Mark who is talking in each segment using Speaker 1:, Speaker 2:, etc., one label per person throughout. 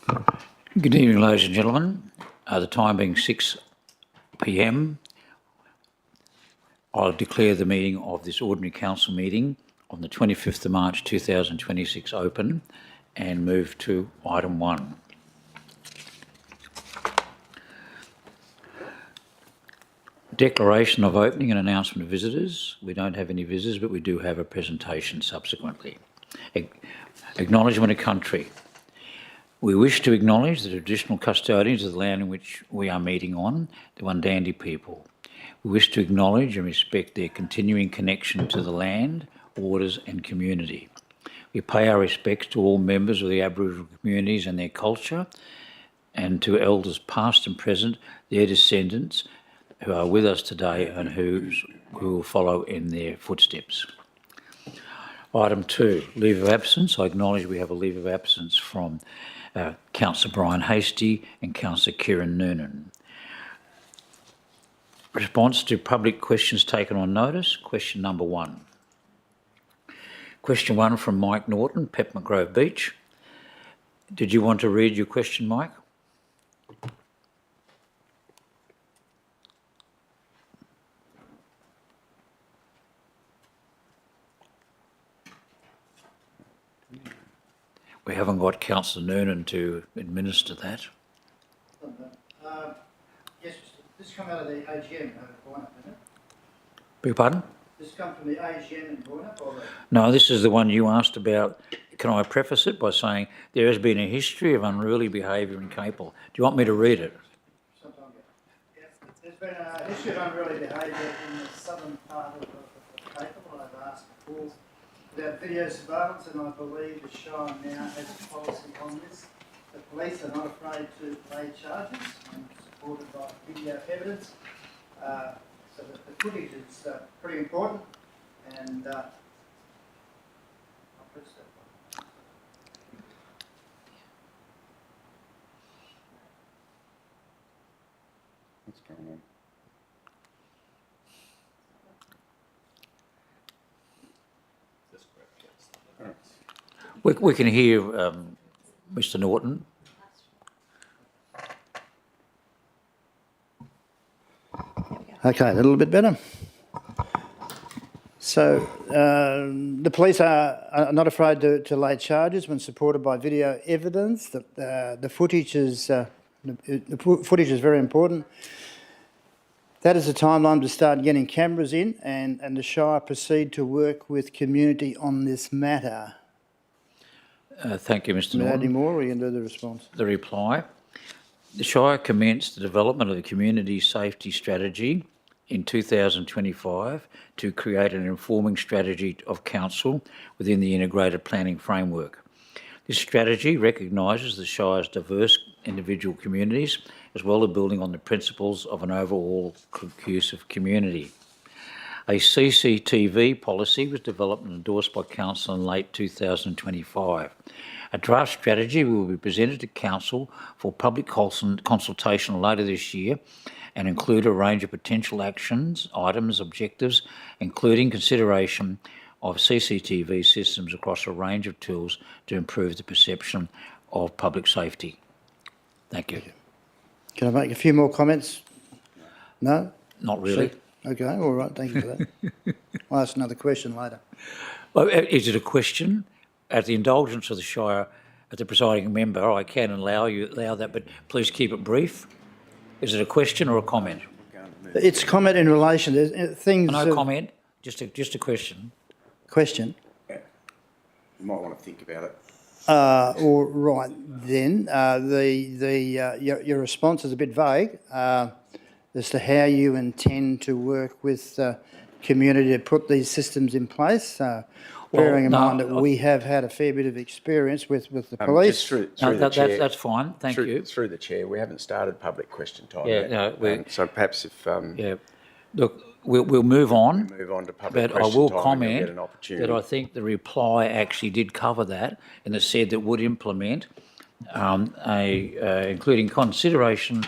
Speaker 1: Good evening, ladies and gentlemen. The time being 6 p.m, I'll declare the meeting of this ordinary council meeting on the 25th of March 2026 open and move to item 1. Declaration of opening and announcement of visitors. We don't have any visitors, but we do have a presentation subsequently. Acknowledgement of country. We wish to acknowledge the traditional custodians of the land in which we are meeting on, the Wandandi people. We wish to acknowledge and respect their continuing connection to the land, waters and community. We pay our respects to all members of the Aboriginal communities and their culture, and to elders past and present, their descendants who are with us today and who will follow in their footsteps. Item 2, leave of absence. I acknowledge we have a leave of absence from Councillor Brian Hastie and Councillor Kieran Noonan. Response to public questions taken on notice. Question number 1. Question 1 from Mike Norton, Peppermint Grove Beach. Did you want to read your question, Mike? We haven't got Councillor Noonan to administer that.
Speaker 2: Yes, this come out of the AGM in Boynup, isn't it?
Speaker 1: Beg your pardon?
Speaker 2: This come from the AGM in Boynup, or
Speaker 1: No, this is the one you asked about. Can I preface it by saying there has been a history of unruly behaviour in Capel. Do you want me to read it?
Speaker 2: sometime ago? Yes, there's been a history of unruly behaviour in the southern part of Capel. I've asked before about video surveillance, and I believe the Shire now has a policy on this. The police are not afraid to lay charges and supported by video evidence. So the footage is pretty important, and I'll press that one.
Speaker 3: What's going on?
Speaker 1: We can hear Mr. Norton.
Speaker 2: Okay, a little bit better. So the police are not afraid to lay charges when supported by video evidence. The footage is very important. That is the timeline to start getting cameras in, and the Shire proceed to work with community on this matter.
Speaker 1: Thank you, Mr. Norton.
Speaker 2: Any more, or you can do the response?
Speaker 1: The reply. The Shire commenced the development of the Community Safety Strategy in 2025 to create an informing strategy of council within the integrated planning framework. This strategy recognises the Shire's diverse individual communities as well as building on the principles of an overall cohesive community. A CCTV policy was developed and endorsed by Council in late 2025. A draft strategy will be presented to Council for public consultation later this year and include a range of potential actions, items, objectives, including consideration of CCTV systems across a range of tools to improve the perception of public safety. Thank you.
Speaker 2: Can I make a few more comments? No?
Speaker 1: Not really.
Speaker 2: Okay, all right, thank you for that. I'll ask another question later.
Speaker 1: Well, is it a question? At the indulgence of the Shire, at the presiding member, I can allow that, but please keep it brief. Is it a question or a comment?
Speaker 2: It's comment in relation to things...
Speaker 1: No comment, just a question.
Speaker 2: Question?
Speaker 3: Yeah. You might want to think about it.
Speaker 2: All right then. Your response is a bit vague as to how you intend to work with community to put these systems in place. Bearing in mind that we have had a fair bit of experience with the police.
Speaker 3: Just through the chair.
Speaker 1: That's fine. Thank you.
Speaker 3: Through the chair, we haven't started public question time
Speaker 1: Yeah,
Speaker 3: yet.
Speaker 1: no,
Speaker 3: so perhaps if
Speaker 1: yeah, look, we'll move on.
Speaker 3: we move on to public
Speaker 1: But I
Speaker 3: question
Speaker 1: will
Speaker 3: time,
Speaker 1: comment
Speaker 3: and you'll get an opportunity.
Speaker 1: that I think the reply actually did cover that, and it said that would implement including consideration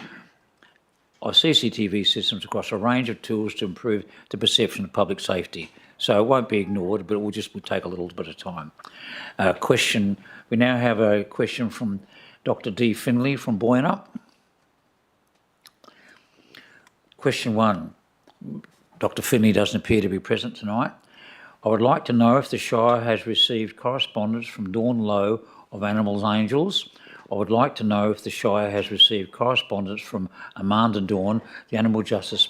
Speaker 1: of CCTV systems across a range of tools to improve the perception of public safety. So it won't be ignored, but it will just take a little bit of time. We now have a question from Dr. D. Finley from Boyanup. Question 1. Dr. Finley doesn't appear to be present tonight. I would like to know if the Shire has received correspondence from Dawn Lowe of Animals Angels. I would like to know if the Shire has received correspondence from Amanda Dawn, the Animal Justice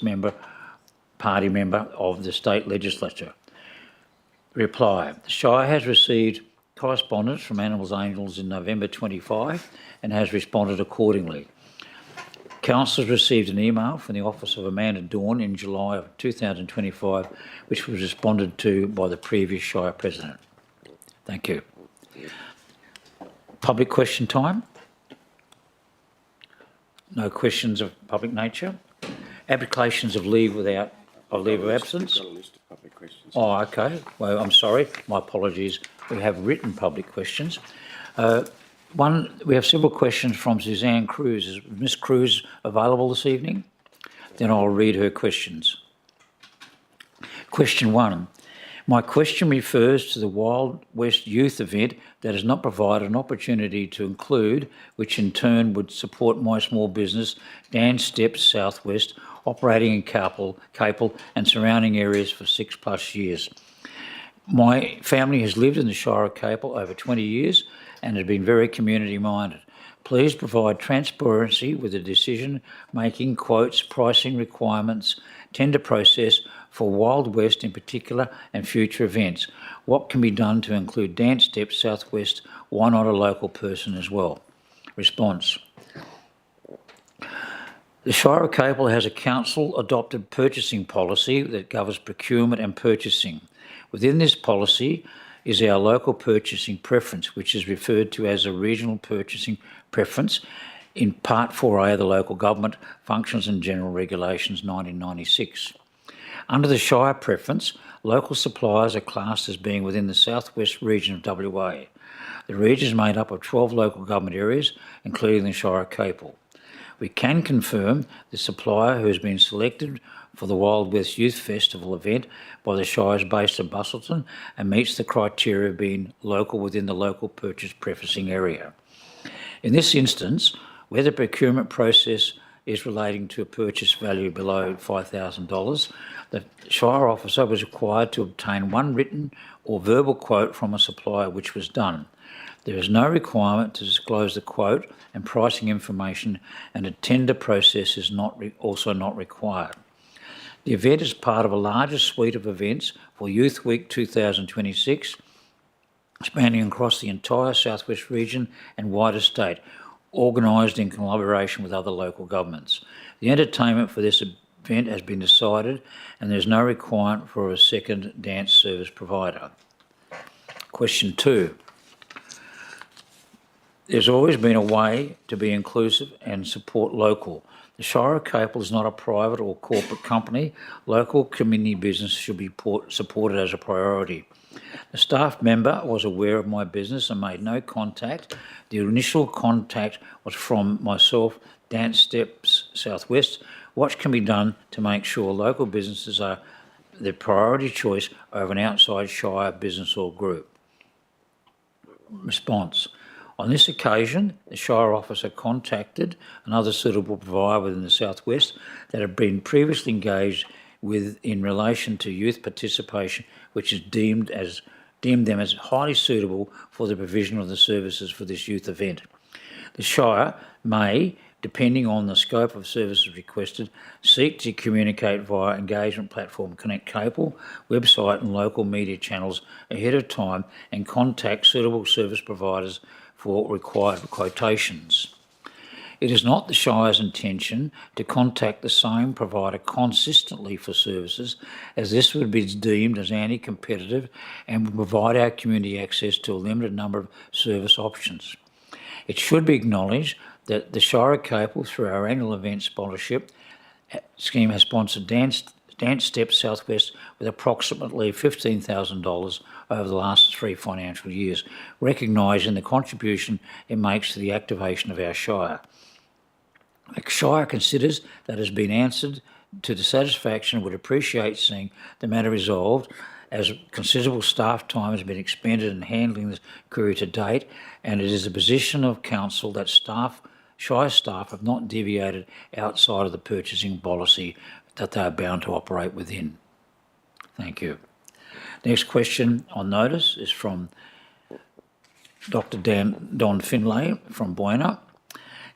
Speaker 1: Party member of the State Legislature. Reply. The Shire has received correspondence from Animals Angels in November 25 and has responded accordingly. Council has received an email from the Office of Amanda Dawn in July of 2025, which was responded to by the previous Shire President. Thank you. Public question time. No questions of public nature. Applications of leave of absence.
Speaker 3: Got a list of public questions.
Speaker 1: Oh, okay. Well, I'm sorry. My apologies. We have written public questions. We have several questions from Suzanne Cruz. Is Ms Cruz available this evening? Then I'll read her questions. Question 1. My question refers to the Wild West Youth event that has not provided an opportunity to include, which in turn would support my small business, Dan Steps Southwest, operating in Capel and surrounding areas for 6+ years. My family has lived in the Shire of Capel over 20 years and has been very community minded. Please provide transparency with the decision-making, quotes, pricing requirements, tender process for Wild West in particular and future events. What can be done to include Dance Steps Southwest? Why not a local person as well? Response. The Shire of Capel has a council-adopted purchasing policy that governs procurement and purchasing. Within this policy is our local purchasing preference, which is referred to as a regional purchasing preference in Part 4A of the Local Government Functions and General Regulations 1996. Under the Shire preference, local suppliers are classed as being within the southwest region of WA. The region is made up of 12 local government areas, including the Shire of Capel. We can confirm the supplier who has been selected for the Wild West Youth Festival event by the Shire is based in Busselton and meets the criteria of being local within the local purchase preferencing area. In this instance, where the procurement process is relating to a purchase value below $5,000, the Shire officer was required to obtain one written or verbal quote from a supplier, which was done. There is no requirement to disclose the quote and pricing information, and a tender process is also not required. The event is part of a larger suite of events for Youth Week 2026, spanning across the entire southwest region and wider state, organised in collaboration with other local governments. The entertainment for this event has been decided, and there is no requirement for a second dance service provider. Question 2. There's always been a way to be inclusive and support local. The Shire of Capel is not a private or corporate company. Local community business should be supported as a priority. The staff member was aware of my business and made no contact. The initial contact was from myself, Dance Steps Southwest. What can be done to make sure local businesses are the priority choice over an outside Shire business or group? Response. On this occasion, the Shire officer contacted another suitable provider within the southwest that had been previously engaged with in relation to youth participation, which is deemed them as highly suitable for the provision of the services for this youth event. The Shire may, depending on the scope of services requested, seek to communicate via engagement platform Connect Capel, website and local media channels ahead of time and contact suitable service providers for required quotations. It is not the Shire's intention to contact the same provider consistently for services, as this would be deemed as anti-competitive and would provide our community access to a limited number of service options. It should be acknowledged that the Shire of Capel, through our annual event sponsorship scheme, has sponsored Dance Steps Southwest with approximately $15,000 over the last 3 financial years, recognising the contribution it makes to the activation of our Shire. The Shire considers that has been answered to the satisfaction and would appreciate seeing the matter resolved as considerable staff time has been expended in handling this query to date, and it is a position of council that Shire staff have not deviated outside of the purchasing policy that they are bound to operate within. Thank you. Next question on notice is from Dr. Don Finlay from Buena.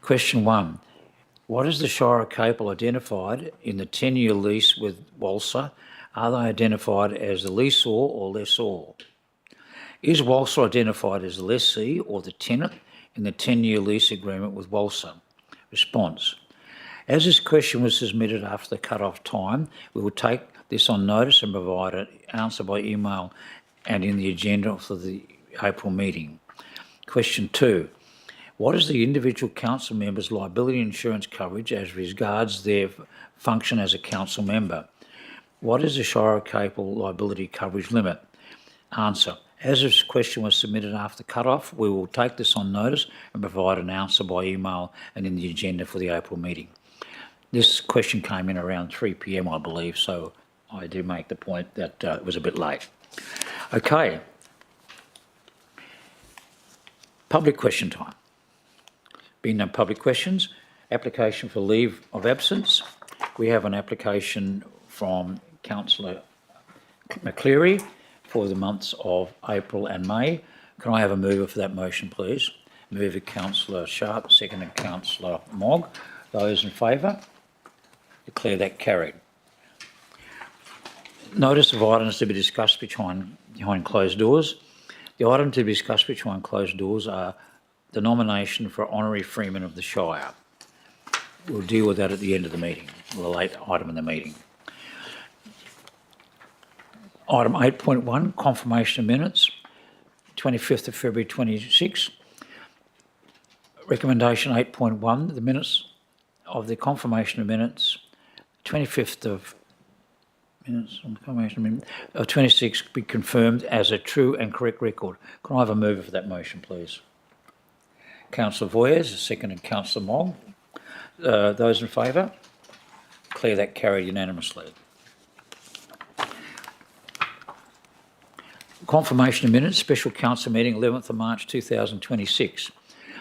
Speaker 1: Question 1. What is the Shire of Capel identified in the 10-year lease with Walser? Are they identified as the leaseor or lessor? Is Walser identified as the lessee or the tenant in the 10-year lease agreement with Walser? Response. As this question was submitted after the cut-off time, we will take this on notice and provide an answer by email and in the agenda for the April meeting. Question 2. What is the individual council member's liability insurance coverage as regards their function as a council member? What is the Shire of Capel liability coverage limit? Answer. As this question was submitted after cut-off, we will take this on notice and provide an answer by email and in the agenda for the April meeting. This question came in around 3 p.m, I believe, so I do make the point that it was a bit late. Okay. Public question time. Being no public questions, application for leave of absence. We have an application from Councillor McCleary for the months of April and May. Can I have a mover for that motion, please? Mover Councillor Sharp, seconded Councillor Mogg. Those in favour? Declare that carried. Notice of items to be discussed behind closed doors. The items to be discussed behind closed doors are the nomination for honorary freeman of the Shire. We'll deal with that at the end of the meeting, the late item in the meeting. Item 8.1, confirmation of minutes, 25th of February 26. Recommendation 8.1, the minutes of the confirmation of minutes, 25th of minutes on the confirmation of minutes, 26 be confirmed as a true and correct record. Can I have a mover for that motion, please? Councillor Voyers, seconded Councillor Mogg. Those in favour? Declare that carried unanimously. Confirmation of minutes, special council meeting 11th of March 2026.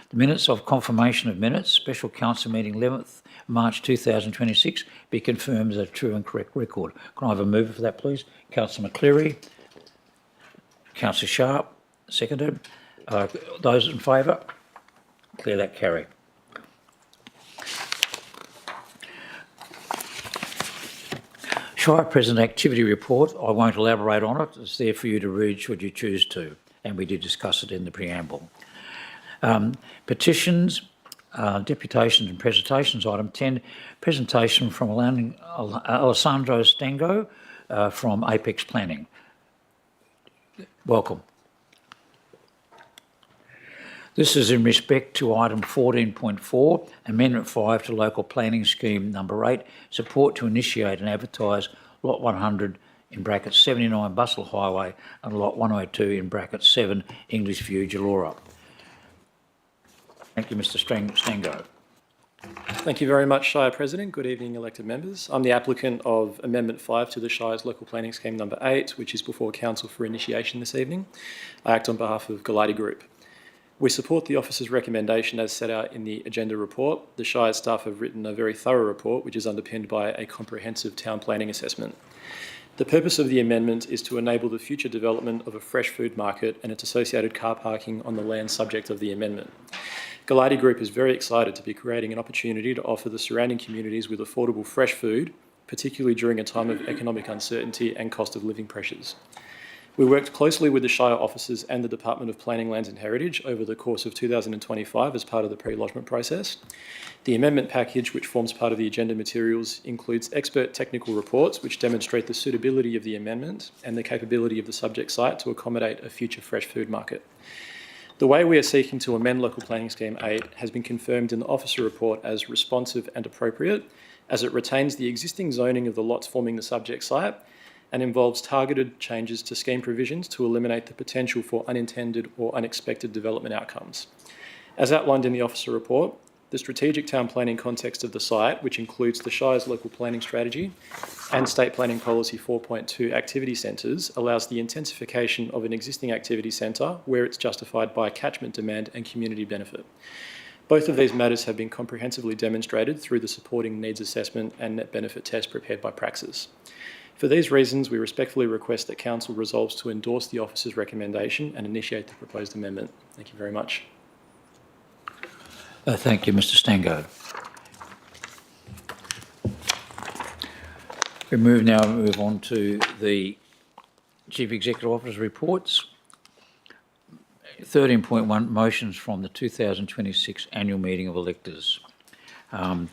Speaker 1: The minutes of confirmation of minutes, special council meeting 11th March 2026 be confirmed as a true and correct record. Can I have a mover for that, please? Councillor McCleary. Councillor Sharp, seconded. Those in favour? Declare that carried. Shire President Activity Report. I won't elaborate on it. It's there for you to read should you choose to, and we did discuss it in the preamble. Petitions, deputations and presentations. Item 10, presentation from Alessandro Stango from Apex Planning. Welcome. This is in respect to item 14.4, Amendment 5 to Local Planning Scheme number 8, support to initiate and advertise Lot 100 in brackets 79 Bustle Highway and Lot 102 in brackets 7 English View, Jalora. Thank you, Mr. Stango.
Speaker 4: Thank you very much, Shire President. Good evening, elected members. I'm the applicant of Amendment 5 to the Shire's Local Planning Scheme number 8, which is before Council for initiation this evening. I act on behalf of Galati Group. We support the officer's recommendation as set out in the agenda report. The Shire staff have written a very thorough report, which is underpinned by a comprehensive town planning assessment. The purpose of the amendment is to enable the future development of a fresh food market and its associated car parking on the land subject of the amendment. Galati Group is very excited to be creating an opportunity to offer the surrounding communities with affordable fresh food, particularly during a time of economic uncertainty and cost of living pressures. We worked closely with the Shire officers and the Department of Planning, Lands and Heritage over the course of 2025 as part of the pre-lodgement process. The amendment package, which forms part of the agenda materials, includes expert technical reports which demonstrate the suitability of the amendment and the capability of the subject site to accommodate a future fresh food market. The way we are seeking to amend Local Planning Scheme 8 has been confirmed in the officer report as responsive and appropriate, as it retains the existing zoning of the lots forming the subject site and involves targeted changes to scheme provisions to eliminate the potential for unintended or unexpected development outcomes. As outlined in the officer report, the strategic town planning context of the site, which includes the Shire's local planning strategy and State Planning Policy 4.2 activity centres, allows the intensification of an existing activity centre where it's justified by catchment demand and community benefit. Both of these matters have been comprehensively demonstrated through the supporting needs assessment and net benefit test prepared by Praxis. For these reasons, we respectfully request that Council resolves to endorse the officer's recommendation and initiate the proposed amendment. Thank you very much.
Speaker 1: Thank you, Mr. Stango. We move on to the Chief Executive Officer's reports. 13.1, motions from the 2026 annual meeting of electors. The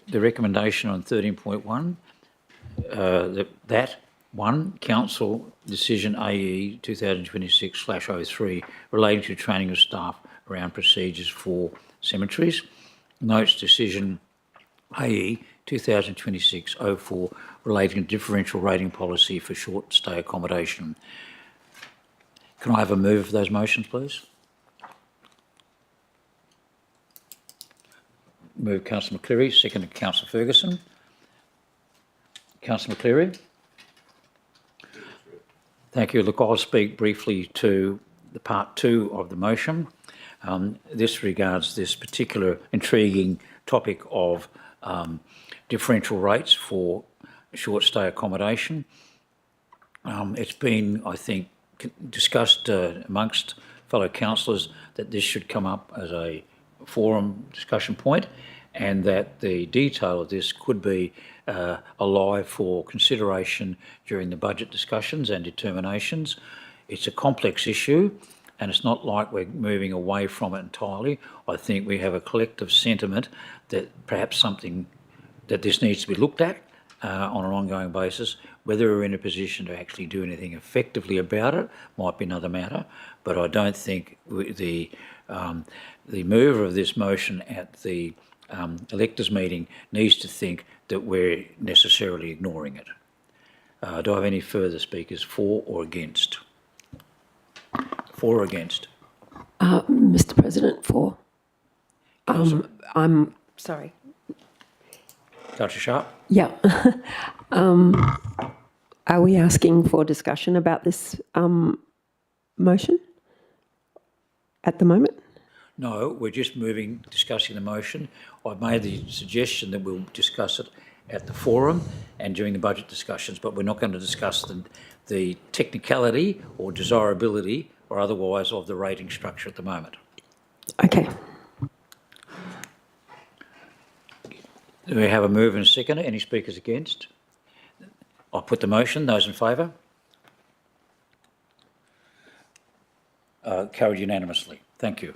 Speaker 1: recommendation on 13.1, that one, Council Decision AE 2026/03 relating to training of staff around procedures for cemeteries. Notes Decision AE 2026/04 relating to differential rating policy for short stay accommodation. Can I have a move for those motions, please? Move Councillor McCleary, second Councillor Ferguson. Councillor McCleary. Thank you. Look, I'll speak briefly to the part 2 of the motion. This regards this particular intriguing topic of differential rates for short stay accommodation. It's been, I think, discussed amongst fellow councillors that this should come up as a forum discussion point, and that the detail of this could be alive for consideration during the budget discussions and determinations. It's a complex issue, and it's not like we're moving away from it entirely. I think we have a collective sentiment that perhaps something that this needs to be looked at on an ongoing basis. Whether we're in a position to actually do anything effectively about it might be another matter, but I don't think the mover of this motion at the electors meeting needs to think that we're necessarily ignoring it. Do I have any further speakers for or against? For or against?
Speaker 5: Mr. President, for. I'm sorry.
Speaker 1: Councillor Sharp?
Speaker 5: Yeah. Are we asking for discussion about this motion at the moment?
Speaker 1: No, we're just discussing the motion. I've made the suggestion that we'll discuss it at the forum and during the budget discussions, but we're not going to discuss the technicality or desirability or otherwise of the rating structure at the moment.
Speaker 5: Okay.
Speaker 1: Do we have a move and a second? Any speakers against? I'll put the motion. Those in favour? Carried unanimously. Thank you.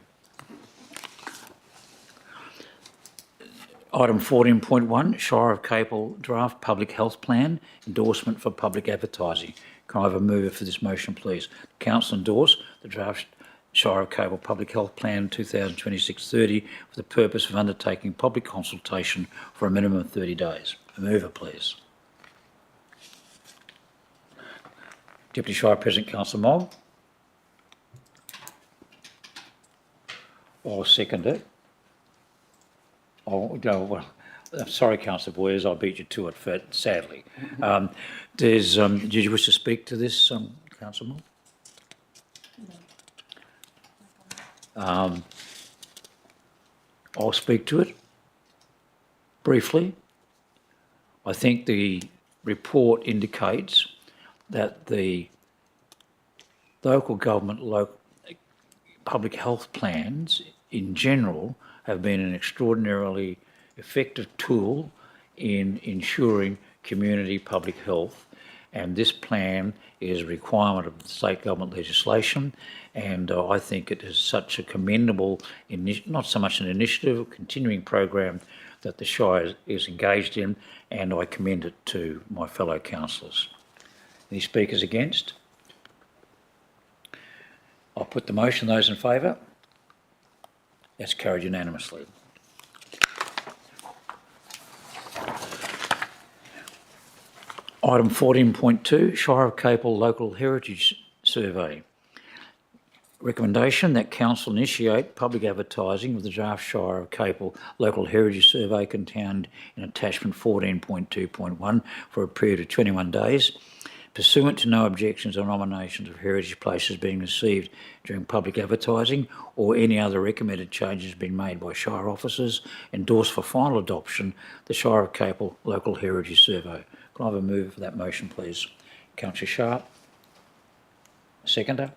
Speaker 1: Item 14.1, Shire of Capel Draft Public Health Plan, endorsement for public advertising. Can I have a mover for this motion, please? Council endorse the draft Shire of Capel Public Health Plan 2026-30 for the purpose of undertaking public consultation for a minimum of 30 days. A mover, please. Deputy Shire President, Councillor Mogg. I'll second it. Oh, no, well, I'm sorry, Councillor Boyers, I beat you to it, sadly. Did you wish to speak to this, Councillor Moore? I'll speak to it briefly. I think the report indicates that the local government public health plans in general have been an extraordinarily effective tool in ensuring community public health, and this plan is a requirement of the state government legislation, and I think it is such a commendable, not so much an initiative, a continuing program that the Shire is engaged in, and I commend it to my fellow councillors. Any speakers against? I'll put the motion. Those in favour? That's carried unanimously. Item 14.2, Shire of Capel Local Heritage Survey. Recommendation that council initiate public advertising of the draft Shire of Capel Local Heritage Survey contained in attachment 14.2.1 for a period of 21 days, pursuant to no objections or nominations of heritage places being received during public advertising or any other recommended changes being made by Shire officers, endorse for final adoption the Shire of Capel Local Heritage Survey. Can I have a move for that motion, please? Councillor Sharp. Seconder.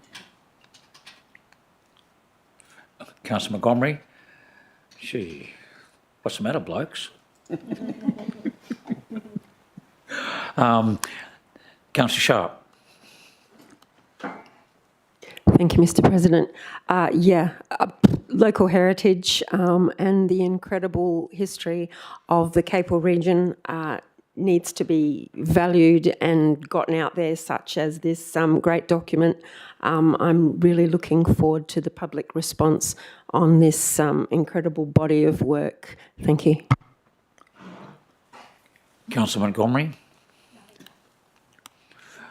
Speaker 1: Councillor Montgomery. Gee, what's the matter, blokes? Councillor Sharp.
Speaker 5: Thank you, Mr. President. Local heritage and the incredible history of the Capel region needs to be valued and gotten out there, such as this great document. I'm really looking forward to the public response on this incredible body of work. Thank you.
Speaker 1: Councillor Montgomery.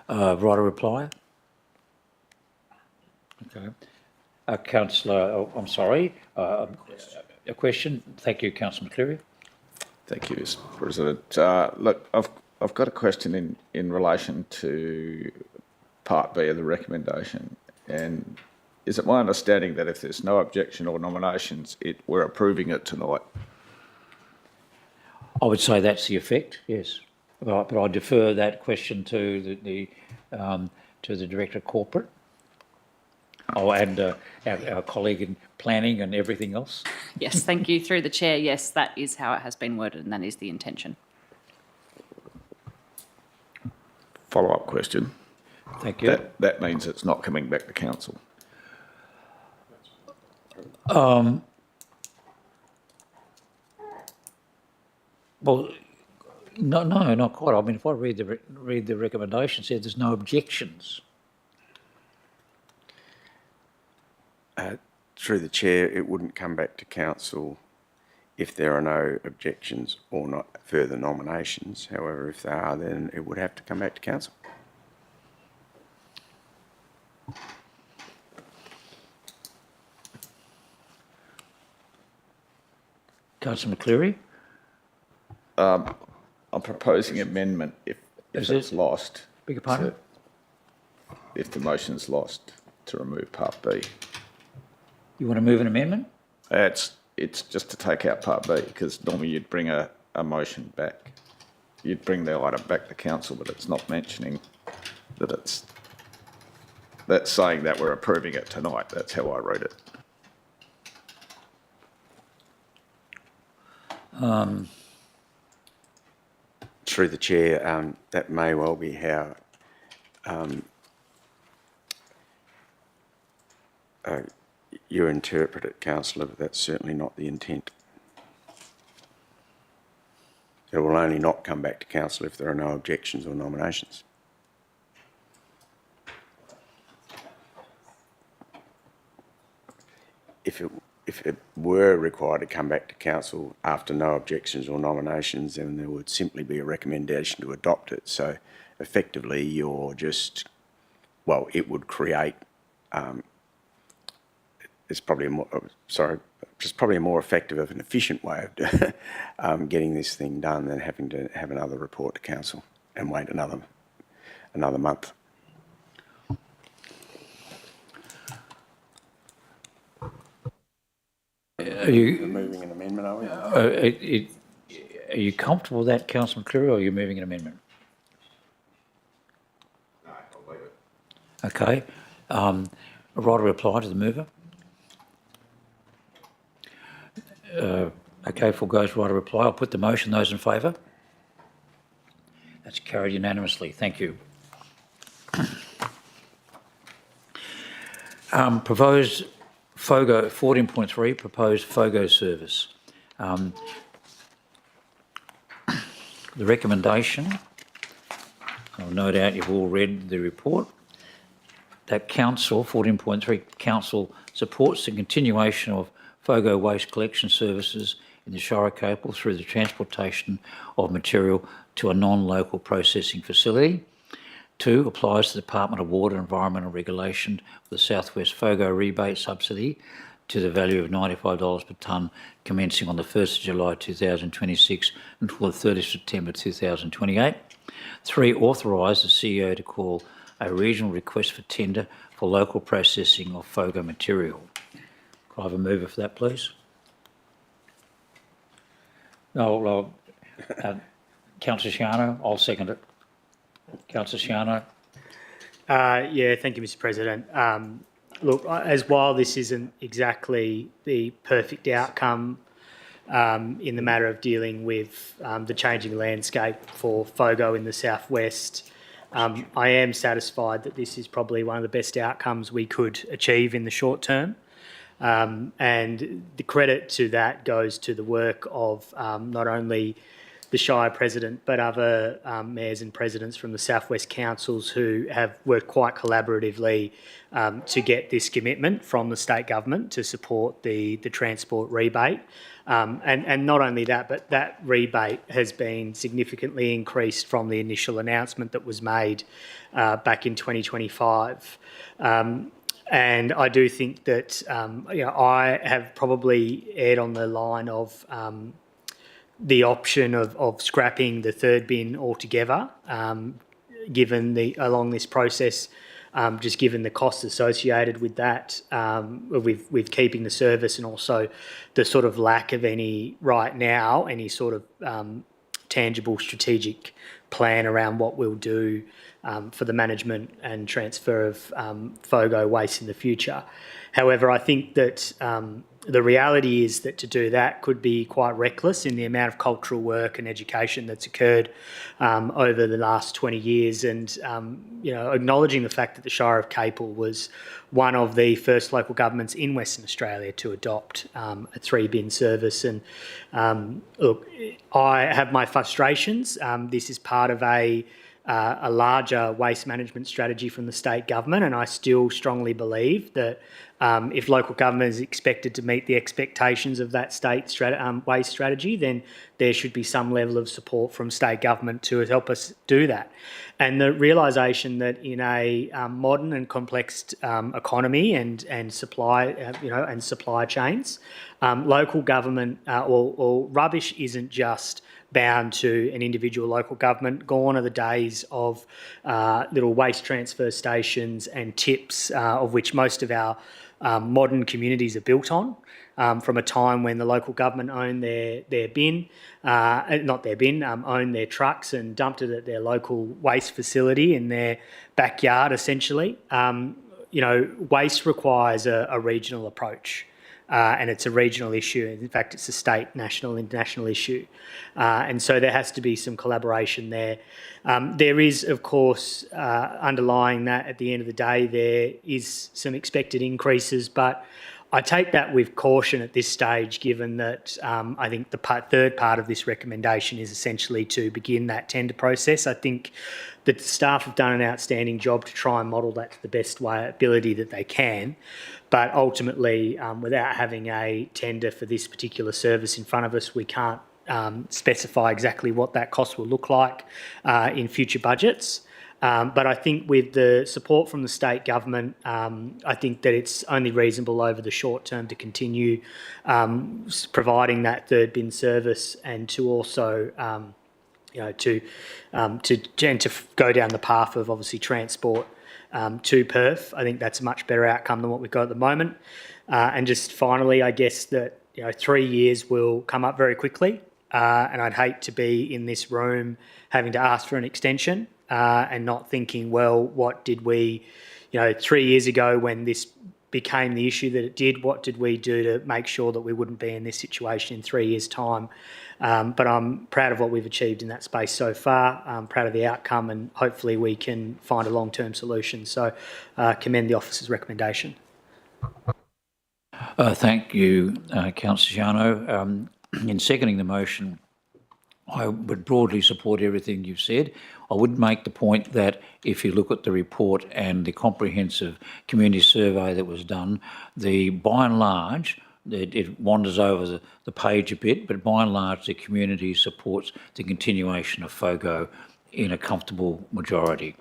Speaker 1: Right a reply? Okay. Councillor, I'm sorry, a question. Thank you, Councillor McCleary.
Speaker 6: Thank you, Mr. President. Look, I've got a question in relation to Part B of the recommendation, and is it my understanding that if there's no objection or nominations, we're approving it tonight?
Speaker 1: I would say that's the effect, yes. But I defer that question to the Director of Corporate. Oh, and our colleague in planning and everything else.
Speaker 7: Yes, thank you. Through the chair, yes, that is how it has been worded and that is the intention.
Speaker 6: Follow-up question.
Speaker 1: Thank you.
Speaker 6: That means it's not coming back to council.
Speaker 1: Well, no, not quite. I mean, if I read the recommendation, it says there's no objections.
Speaker 3: Through the chair, it wouldn't come back to council if there are no objections or not further nominations. However, if there are, then it would have to come back to council.
Speaker 1: Councillor McCleary?
Speaker 6: I'm proposing amendment if it's lost.
Speaker 1: Beg your pardon?
Speaker 6: If the motion's lost, to remove Part B.
Speaker 1: You want to move an amendment?
Speaker 6: It's just to take out Part B, because normally you'd bring a motion back. You'd bring the item back to council, but it's not mentioning that that's saying that we're approving it tonight. That's how I read it.
Speaker 3: Through the chair, that may well be how you interpret it, councillor, but that's certainly not the intent. It will only not come back to council if there are no objections or nominations. If it were required to come back to council after no objections or nominations, then there would simply be a recommendation to adopt it. So effectively, you're just, well, it would create, it's probably probably a more effective and efficient way of getting this thing done than having to have another report to council and wait another month.
Speaker 1: Are you
Speaker 3: Moving an amendment, are we?
Speaker 1: are you comfortable with that, Councillor McCleary, or are you moving an amendment?
Speaker 6: No, I'll leave it.
Speaker 1: Okay. Right a reply to the mover. Okay, foregoes right a reply. I'll put the motion. Those in favour? That's carried unanimously. Thank you. Proposed FOGO 14.3, proposed FOGO service. The recommendation, no doubt you've all read the report, that Council, 14.3, Council supports the continuation of FOGO waste collection services in the Shire of Capel through the transportation of material to a non-local processing facility, 2 applies to the Department of Water and Environmental Regulation of the South West FOGO rebate subsidy to the value of $95 per tonne commencing on the 1st of July 2026 until the 30th of September 2028. 3, authorise the CEO to call a regional request for tender for local processing of FOGO material. Could I have a mover for that, please? No, Councillor Shiano, I'll second it. Councillor Shiano.
Speaker 2: Yeah, thank you, Mr. President. Look, as while this isn't exactly the perfect outcome in the matter of dealing with the changing landscape for FOGO in the southwest, I am satisfied that this is probably one of the best outcomes we could achieve in the short term. And the credit to that goes to the work of not only the Shire President, but other mayors and presidents from the Southwest Councils who have worked quite collaboratively to get this commitment from the state government to support the transport rebate. And not only that, but that rebate has been significantly increased from the initial announcement that was made back in 2025. And I do think that I have probably erred on the line of the option of scrapping the third bin altogether, given along this process, just given the costs associated with that, with keeping the service, and also the sort of lack of any sort of tangible strategic plan around what we'll do for the management and transfer of FOGO waste in the future. However, I think that the reality is that to do that could be quite reckless in the amount of cultural work and education that's occurred over the last 20 years. And, acknowledging the fact that the Shire of Capel was one of the first local governments in Western Australia to adopt a 3-bin service. And look, I have my frustrations. This is part of a larger waste management strategy from the state government, and I still strongly believe that if local government is expected to meet the expectations of that state waste strategy, then there should be some level of support from state government to help us do that. And the realisation that in a modern and complex economy and supply, and supply chains, local government or rubbish isn't just bound to an individual local government. Gone are the days of little waste transfer stations and tips, of which most of our modern communities are built on, from a time when the local government owned their bin, owned their trucks and dumped it at their local waste facility in their backyard, essentially. Waste requires a regional approach. And it's a regional issue. In fact, it's a state, national, international issue. And so there has to be some collaboration there. There is, of course, underlying that at the end of the day, there is some expected increases, but I take that with caution at this stage, given that I think the third part of this recommendation is essentially to begin that tender process. I think that the staff have done an outstanding job to try and model that to the best ability that they can. But ultimately, without having a tender for this particular service in front of us, we can't specify exactly what that cost will look like in future budgets. But I think with the support from the state government, I think that it's only reasonable over the short term to continue providing that third bin service, and to also to go down the path of obviously transport to Perth. I think that's a much better outcome than what we've got at the moment. And just finally, I guess that 3 years will come up very quickly, and I'd hate to be in this room having to ask for an extension and not thinking, well, what did we, 3 years ago when this became the issue that it did, what did we do to make sure that we wouldn't be in this situation in 3 years' time? But I'm proud of what we've achieved in that space so far. I'm proud of the outcome, and hopefully we can find a long-term solution. So commend the officer's recommendation.
Speaker 1: Thank you, Councillor Shiano. In seconding the motion, I would broadly support everything you've said. I would make the point that if you look at the report and the comprehensive community survey that was done, by and large, it wanders over the page a bit, but by and large, the community supports the continuation of FOGO in a comfortable majority.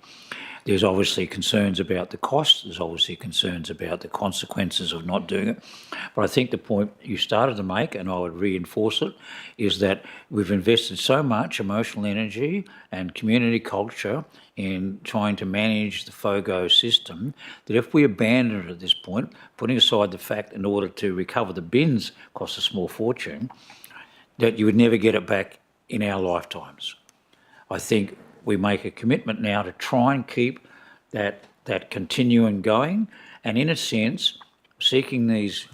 Speaker 1: There's obviously concerns about the cost, there's obviously concerns about the consequences of not doing it. But I think the point you started to make, and I would reinforce it, is that we've invested so much emotional energy and community culture in trying to manage the FOGO system that if we abandon it at this point, putting aside the fact in order to recover the bins costs a small fortune, that you would never get it back in our lifetimes. I think we make a commitment now to try and keep that continuing going, and in a sense, seeking these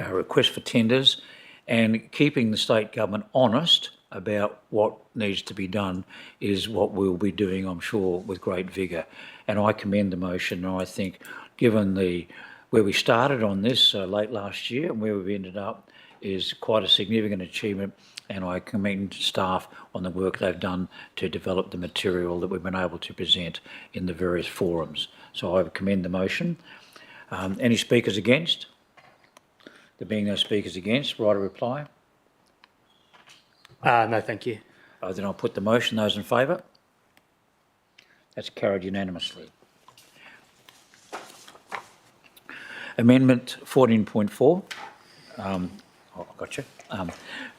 Speaker 1: requests for tenders and keeping the state government honest about what needs to be done is what we'll be doing, I'm sure, with great vigour. And I commend the motion, and I think given where we started on this late last year and where we've ended up is quite a significant achievement, and I commend staff on the work they've done to develop the material that we've been able to present in the various forums. So I commend the motion. Any speakers against? There being no speakers against, right a reply?
Speaker 8: No, thank you.
Speaker 1: Then I'll put the motion. Those in favour? That's carried unanimously. Amendment 14.4. Gotcha.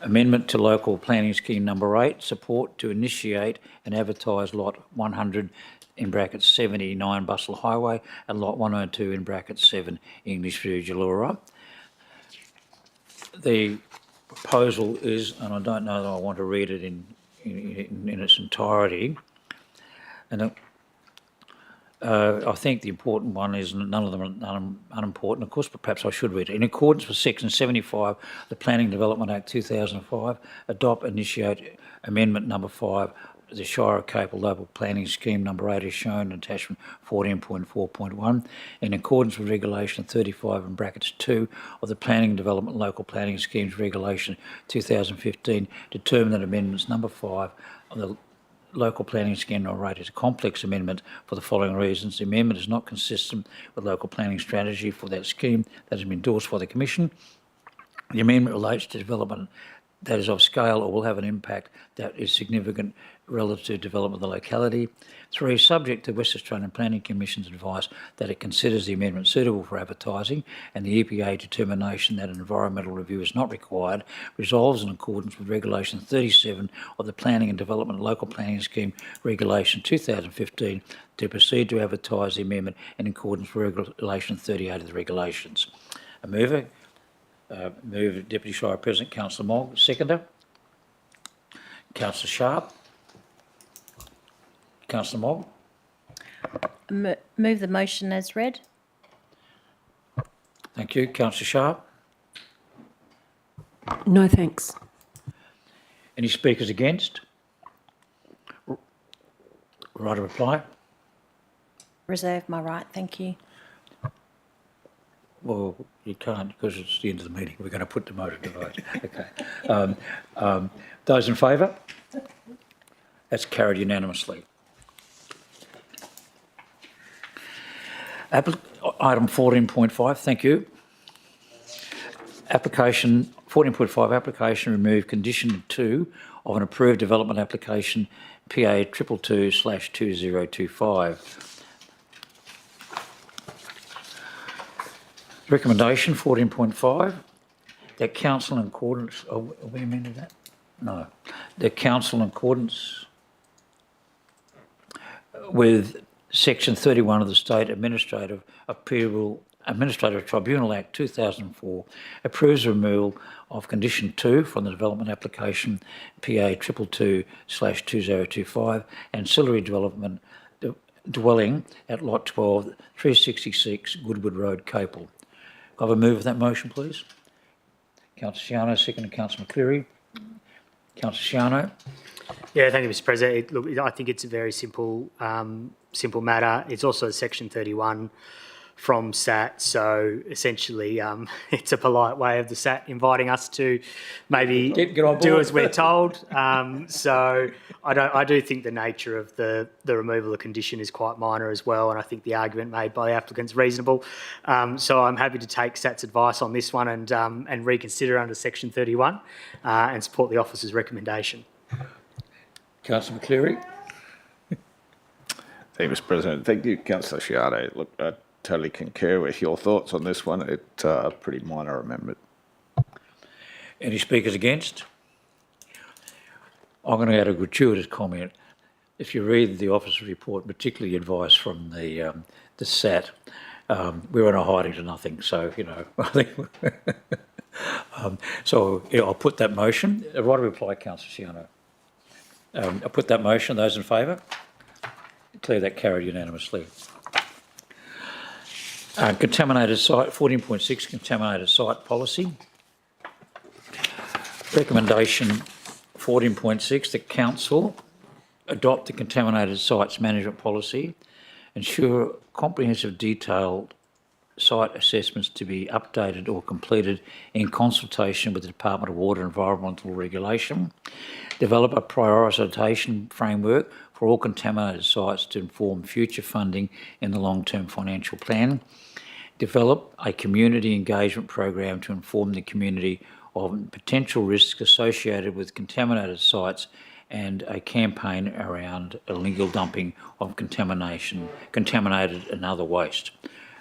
Speaker 1: Amendment to Local Planning Scheme Number 8, support to initiate and advertise Lot 100 in brackets 79 Bustle Highway and Lot 102 in brackets 7 English View, Jallura. The proposal is, and I don't know that I want to read it in its entirety, and I think the important one is none of them are unimportant, of course, but perhaps I should read it. In accordance with Section 75 of the Planning Development Act 2005, adopt, initiate Amendment Number 5 of the Shire of Capel Local Planning Scheme Number 8 is shown in Attachment 14.4.1. In accordance with Regulation 35 in brackets 2 of the Planning Development Local Planning Schemes Regulation 2015, determine that Amendments Number 5 of the Local Planning Scheme Number 8 is a complex amendment for the following reasons. The amendment is not consistent with local planning strategy for that scheme that has been endorsed by the Commission. The amendment relates to development that is of scale or will have an impact that is significant relative to development of the locality. 3, subject to West Australian Planning Commission's advice that it considers the amendment suitable for advertising and the EPA determination that an environmental review is not required, resolves in accordance with Regulation 37 of the Planning and Development Local Planning Scheme Regulation 2015 to proceed to advertise the amendment in accordance with Regulation 38 of the regulations. A mover? Move Deputy Shire President, Councillor Mogg. Seconder? Councillor Sharp. Councillor Mogg.
Speaker 9: Move the motion as read.
Speaker 1: Thank you. Councillor Sharp.
Speaker 5: No thanks.
Speaker 1: Any speakers against? Right a reply?
Speaker 9: Reserve my right, thank you.
Speaker 1: Well, you can't because it's the end of the meeting. We're going to put the motion to vote. Okay. Those in favour? That's carried unanimously. Item 14.5, thank you. Application 14.5, application remove condition 2 of an approved development application PA 222/2025. Recommendation 14.5, that council in accordance, have we amended that? No. The council in accordance with Section 31 of the State Administrative Tribunal Act 2004 approves the removal of condition 2 from the development application PA 222/2025 ancillary development dwelling at lot 12, 366 Goodwood Road, Capel. I have a move of that motion, please. Councillor Shiano, second, and Councillor McCleary. Councillor Shiano.
Speaker 8: Yeah, thank you, Mr. President. Look, I think it's a very simple matter. It's also Section 31 from SAT, so essentially it's a polite way of the SAT inviting us to maybe
Speaker 1: Get on board.
Speaker 8: do as we're told. So I do think the nature of the removal of condition is quite minor as well, and I think the argument made by the applicant is reasonable. So I'm happy to take SAT's advice on this one and reconsider under Section 31 and support the officer's recommendation.
Speaker 1: Councillor McCleary.
Speaker 6: Thank you, Mr. President. Thank you, Councillor Chiaro. Look, I totally concur with your thoughts on this one. It's a pretty minor amendment.
Speaker 1: Any speakers against? I'm going to add a gratuitous comment. If you read the officer's report, particularly advice from the SAT, we're on a hiding to nothing. So, you know, I think. So yeah, I'll put that motion. Right to reply, Councillor Ciano. I'll put that motion. Those in favour? Declare that carried unanimously. Contaminated site, 14.6, contaminated site policy. Recommendation 14.6, the council adopt the contaminated sites management policy, ensure comprehensive detailed site assessments to be updated or completed in consultation with the Department of Water and Environmental Regulation, develop a prioritisation framework for all contaminated sites to inform future funding in the long-term financial plan, develop a community engagement program to inform the community of potential risks associated with contaminated sites and a campaign around illegal dumping of contaminated and other waste.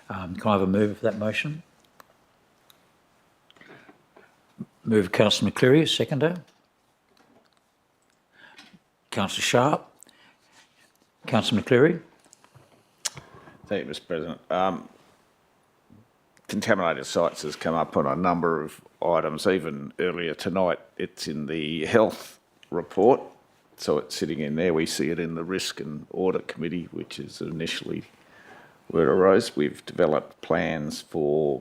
Speaker 1: Can I have a move for that motion? Move Councillor McCleary, seconder. Councillor Sharp. Councillor McCleary.
Speaker 6: Thank you, Mr. President. Contaminated sites has come up on a number of items. Even earlier tonight, it's in the health report, so it's sitting in there. We see it in the risk and audit committee, which is initially where it arose. We've developed plans for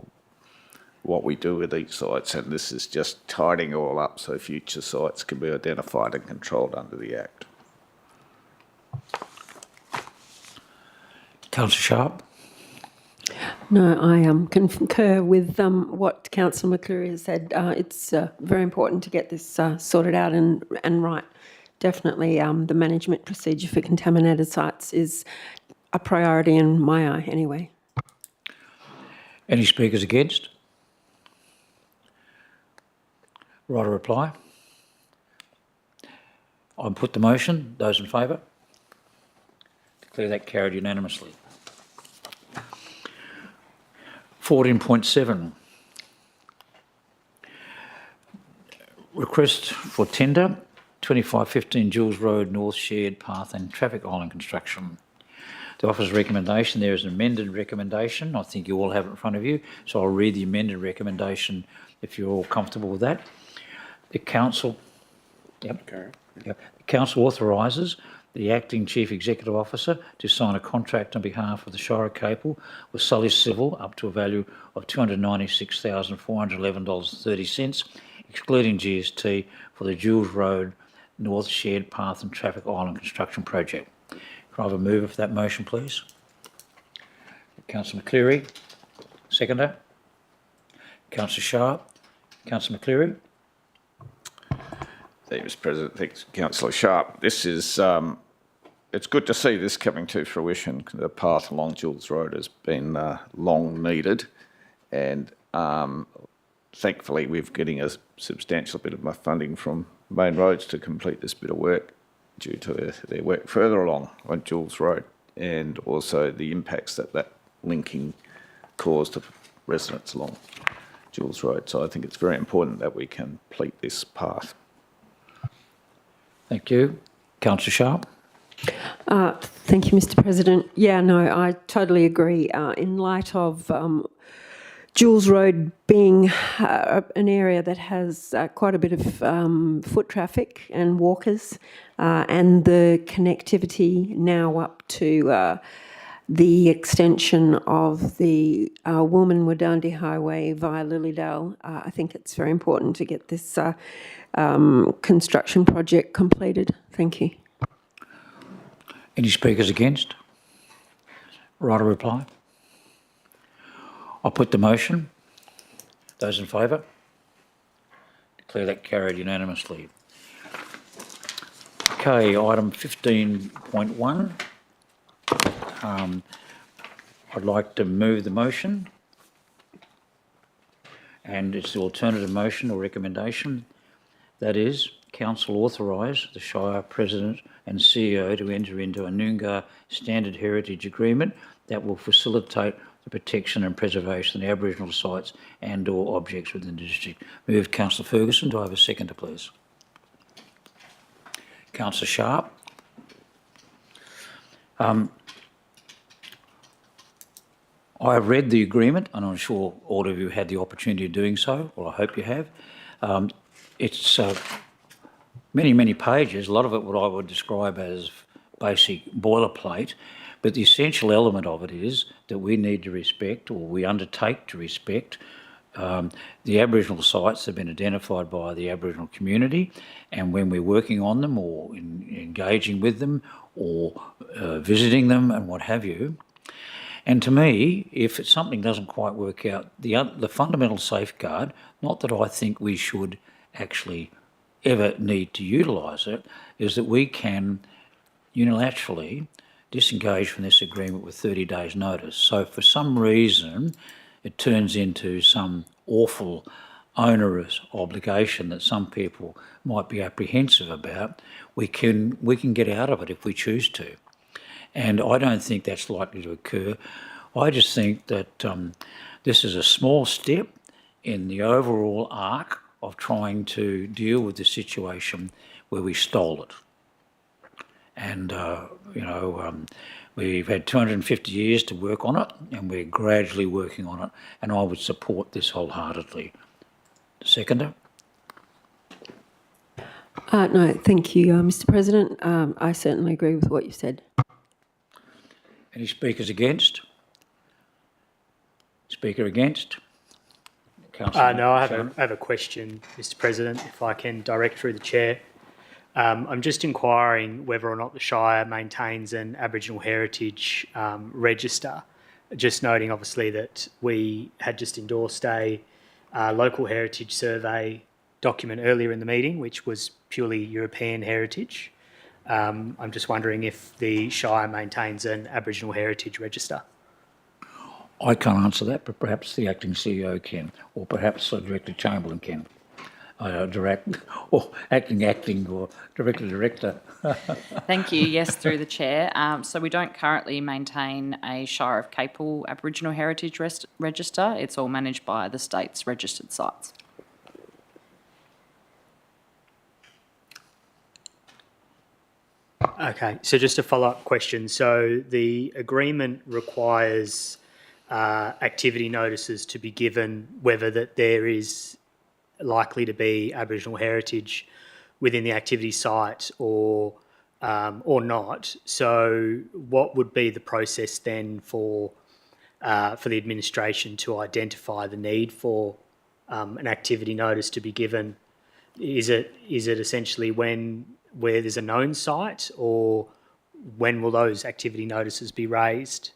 Speaker 6: what we do with each sites, and this is just tidying all up so future sites can be identified and controlled under the Act.
Speaker 1: Councillor Sharp.
Speaker 5: No, I concur with what Councillor McCleary has said. It's very important to get this sorted out and right. Definitely the management procedure for contaminated sites is a priority in my eye anyway.
Speaker 1: Any speakers against? Right to reply. I'll put the motion. Those in favour? Declare that carried unanimously. 14.7. Request for tender, 2515 Jules Road, North Shared Path and Traffic Island construction. The officer's recommendation, there is an amended recommendation. I think you all have it in front of you, so I'll read the amended recommendation if you're all comfortable with that. The council, the council authorises the acting Chief Executive Officer to sign a contract on behalf of the Shire of Capel with Sully Civil up to a value of $296,411.30, excluding GST, for the Jules Road North Shared Path and Traffic Island construction project. Can I have a mover for that motion, please? Councillor McCleary. Seconder. Councillor Sharp. Councillor McCleary.
Speaker 6: Thank you, Mr. President. Thanks, Councillor Sharp. This is, it's good to see this coming to fruition. The path along Jules Road has been long needed, and thankfully we're getting a substantial bit of my funding from Main Roads to complete this bit of work due to their work further along on Jules Road, and also the impacts that linking caused to residents along Jules Road. So I think it's very important that we complete this path.
Speaker 1: Thank you. Councillor Sharp.
Speaker 5: Thank you, Mr. President. Yeah, no, I totally agree. In light of Jules Road being an area that has quite a bit of foot traffic and walkers, and the connectivity now up to the extension of the Woolman-Wadandi Highway via Lilydale, I think it's very important to get this construction project completed. Thank you.
Speaker 1: Any speakers against? Right to reply. I'll put the motion. Those in favour? Declare that carried unanimously. Okay, item 15.1. I'd like to move the motion, and it's the alternative motion or recommendation. That is, Council authorise the Shire President and CEO to enter into a Noongar Standard Heritage Agreement that will facilitate the protection and preservation of the Aboriginal sites and/or objects within the district. Moved, Councillor Ferguson. Do I have a seconder, please? Councillor Sharp. I have read the agreement, and I'm sure all of you had the opportunity of doing so, or I hope you have. It's many, many pages, a lot of it what I would describe as basic boilerplate, but the essential element of it is that we need to respect, or we undertake to respect, the Aboriginal sites that have been identified by the Aboriginal community, and when we're working on them or engaging with them or visiting them and what have you. And to me, if something doesn't quite work out, the fundamental safeguard, not that I think we should actually ever need to utilise it, is that we can unilaterally disengage from this agreement with 30 days' notice. So if for some reason it turns into some awful onerous obligation that some people might be apprehensive about, we can get out of it if we choose to. And I don't think that's likely to occur. I just think that this is a small step in the overall arc of trying to deal with the situation where we stole it. And, we've had 250 years to work on it, and we're gradually working on it, and I would support this wholeheartedly. Seconder?
Speaker 5: No, thank you, Mr. President. I certainly agree with what you said.
Speaker 1: Any speakers against? Speaker against? Councillor
Speaker 8: No, I have a question, Mr. President, if I can direct through the chair. I'm just inquiring whether or not the Shire maintains an Aboriginal heritage register. Just noting, obviously, that we had just endorsed a local heritage survey document earlier in the meeting, which was purely European heritage. I'm just wondering if the Shire maintains an Aboriginal heritage register.
Speaker 1: I can't answer that, but perhaps the acting CEO can, or perhaps Director Chamberlain can. Acting, or Director.
Speaker 7: Thank you. Yes, through the chair. So we don't currently maintain a Shire of Capel Aboriginal Heritage Register. It's all managed by the state's registered sites.
Speaker 8: Okay, so just a follow-up question. So the agreement requires activity notices to be given whether that there is likely to be Aboriginal heritage within the activity site or not. So what would be the process then for the administration to identify the need for an activity notice to be given? Is it essentially where there's a known site, or when will those activity notices be raised?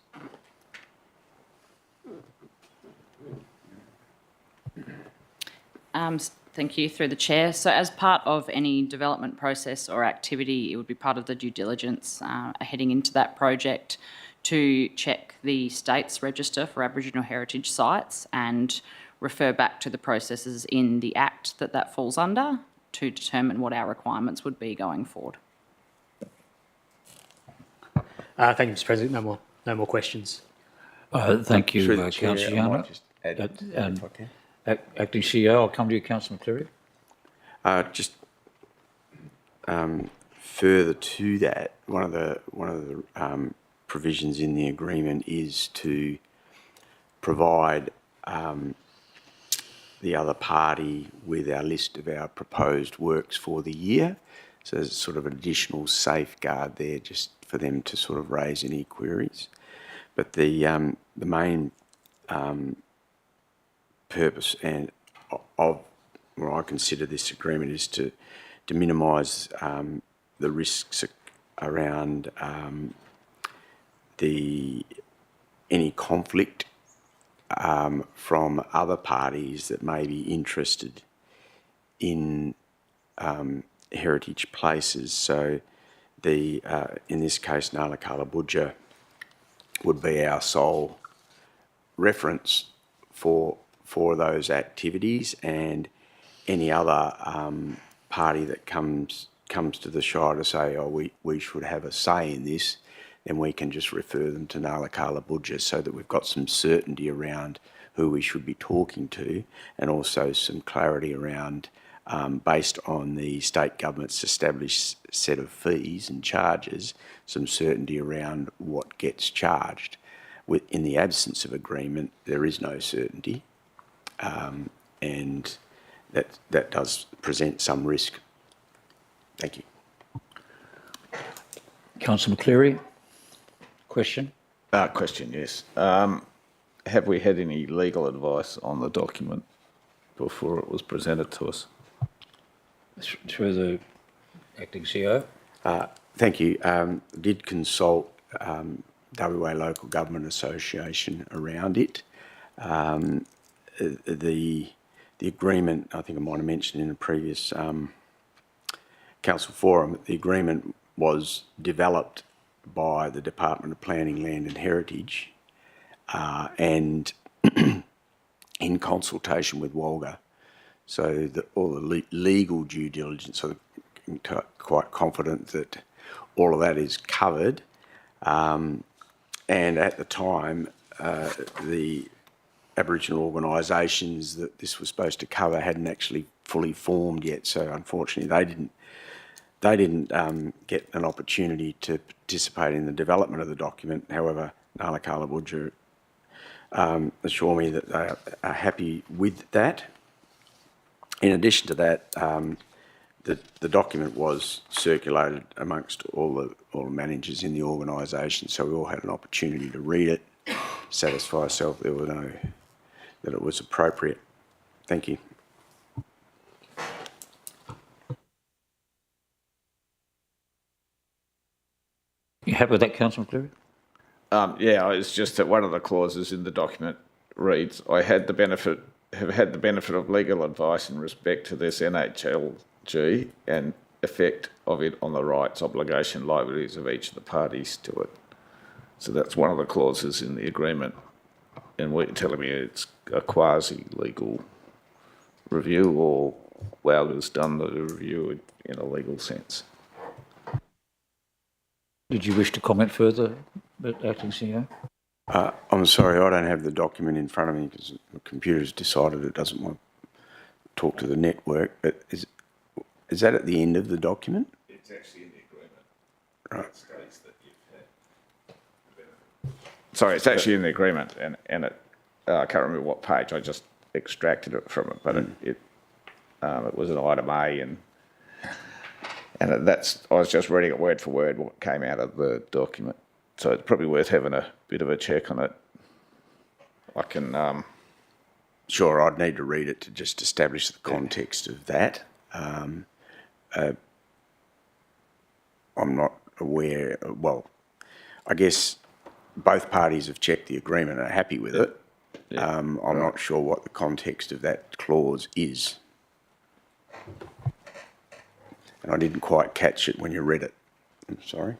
Speaker 7: Thank you, through the chair. So as part of any development process or activity, it would be part of the due diligence heading into that project to check the state's register for Aboriginal heritage sites and refer back to the processes in the Act that falls under to determine what our requirements would be going forward.
Speaker 8: Thank you, Mr. President. No more questions.
Speaker 1: Thank you,
Speaker 3: Through the chair,
Speaker 1: Councillor
Speaker 3: I might
Speaker 1: Yarner.
Speaker 3: just add, if I can.
Speaker 1: Acting CEO, I'll come to you, Councillor McCleary.
Speaker 3: Just further to that, one of the provisions in the agreement is to provide the other party with our list of our proposed works for the year. So there's sort of an additional safeguard there, just for them to sort of raise any queries. But the main purpose and of what I consider this agreement is to minimise the risks around any conflict from other parties that may be interested in heritage places. So in this case, Ngalakala Budja would be our sole reference for those activities, and any other party that comes to the Shire to say, oh, we should have a say in this, then we can just refer them to Ngalakala Budget so that we've got some certainty around who we should be talking to, and also some clarity around, based on the state government's established set of fees and charges, some certainty around what gets charged. In the absence of agreement, there is no certainty, and that does present some risk. Thank you.
Speaker 1: Councillor McCleary, question?
Speaker 6: Question, yes. Have we had any legal advice on the document before it was presented to us?
Speaker 1: Through the acting CEO.
Speaker 3: Thank you. Did consult WA Local Government Association around it. The agreement, I think I might have mentioned in a previous council forum, the agreement was developed by the Department of Planning, Land and Heritage, and in consultation with Walga. So all the legal due diligence, I'm quite confident that all of that is covered. And at the time, the Aboriginal organisations that this was supposed to cover hadn't actually fully formed yet. So unfortunately, they didn't get an opportunity to participate in the development of the document. However, Ngalakala Budget assure me that they are happy with that. In addition to that, the document was circulated amongst all the managers in the organisation, so we all had an opportunity to read it, satisfy ourselves that it was appropriate. Thank you.
Speaker 1: You happy with that, Councillor McCleary?
Speaker 6: Yeah, it's just that one of the clauses in the document reads, have had the benefit of legal advice in respect to this NHLG and effect of it on the rights, obligation, liabilities of each of the parties to it. So that's one of the clauses in the agreement. And what you're telling me it's a quasi-legal review, or Walga's done the review in a legal sense.
Speaker 1: Did you wish to comment further, acting CEO?
Speaker 3: I'm sorry, I don't have the document in front of me because the computer's decided it doesn't want to talk to the network. But is that at the end of the document?
Speaker 6: It's actually in the agreement.
Speaker 3: Right.
Speaker 6: It states that you've had the benefit. Sorry, it's actually in the agreement, and it I can't remember what page. I just extracted it from it, but it was an item A, and that's I was just reading it word for word what came out of the document. So it's probably worth having a bit of a check on it. I can.
Speaker 3: Sure, I'd need to read it to just establish the context of that. I'm not aware. Well, I guess both parties have checked the agreement and are happy with it.
Speaker 6: Yeah.
Speaker 3: I'm not sure what the context of that clause is. And I didn't quite catch it when you read it. I'm sorry.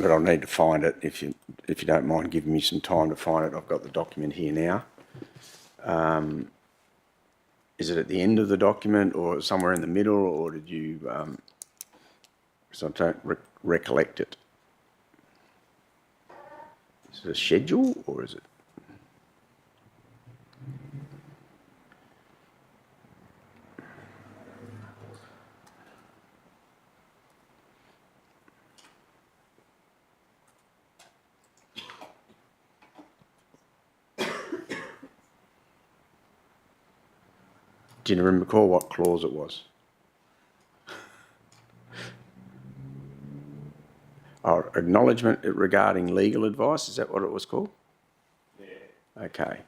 Speaker 3: But I'll need to find it if you don't mind giving me some time to find it. I've got the document here now. Is it at the end of the document or somewhere in the middle, or did you? Because I don't recollect it. Is it a schedule or is it? Do you recall what clause it was? Oh, acknowledgement regarding legal advice, is that what it was called? Yeah. Okay.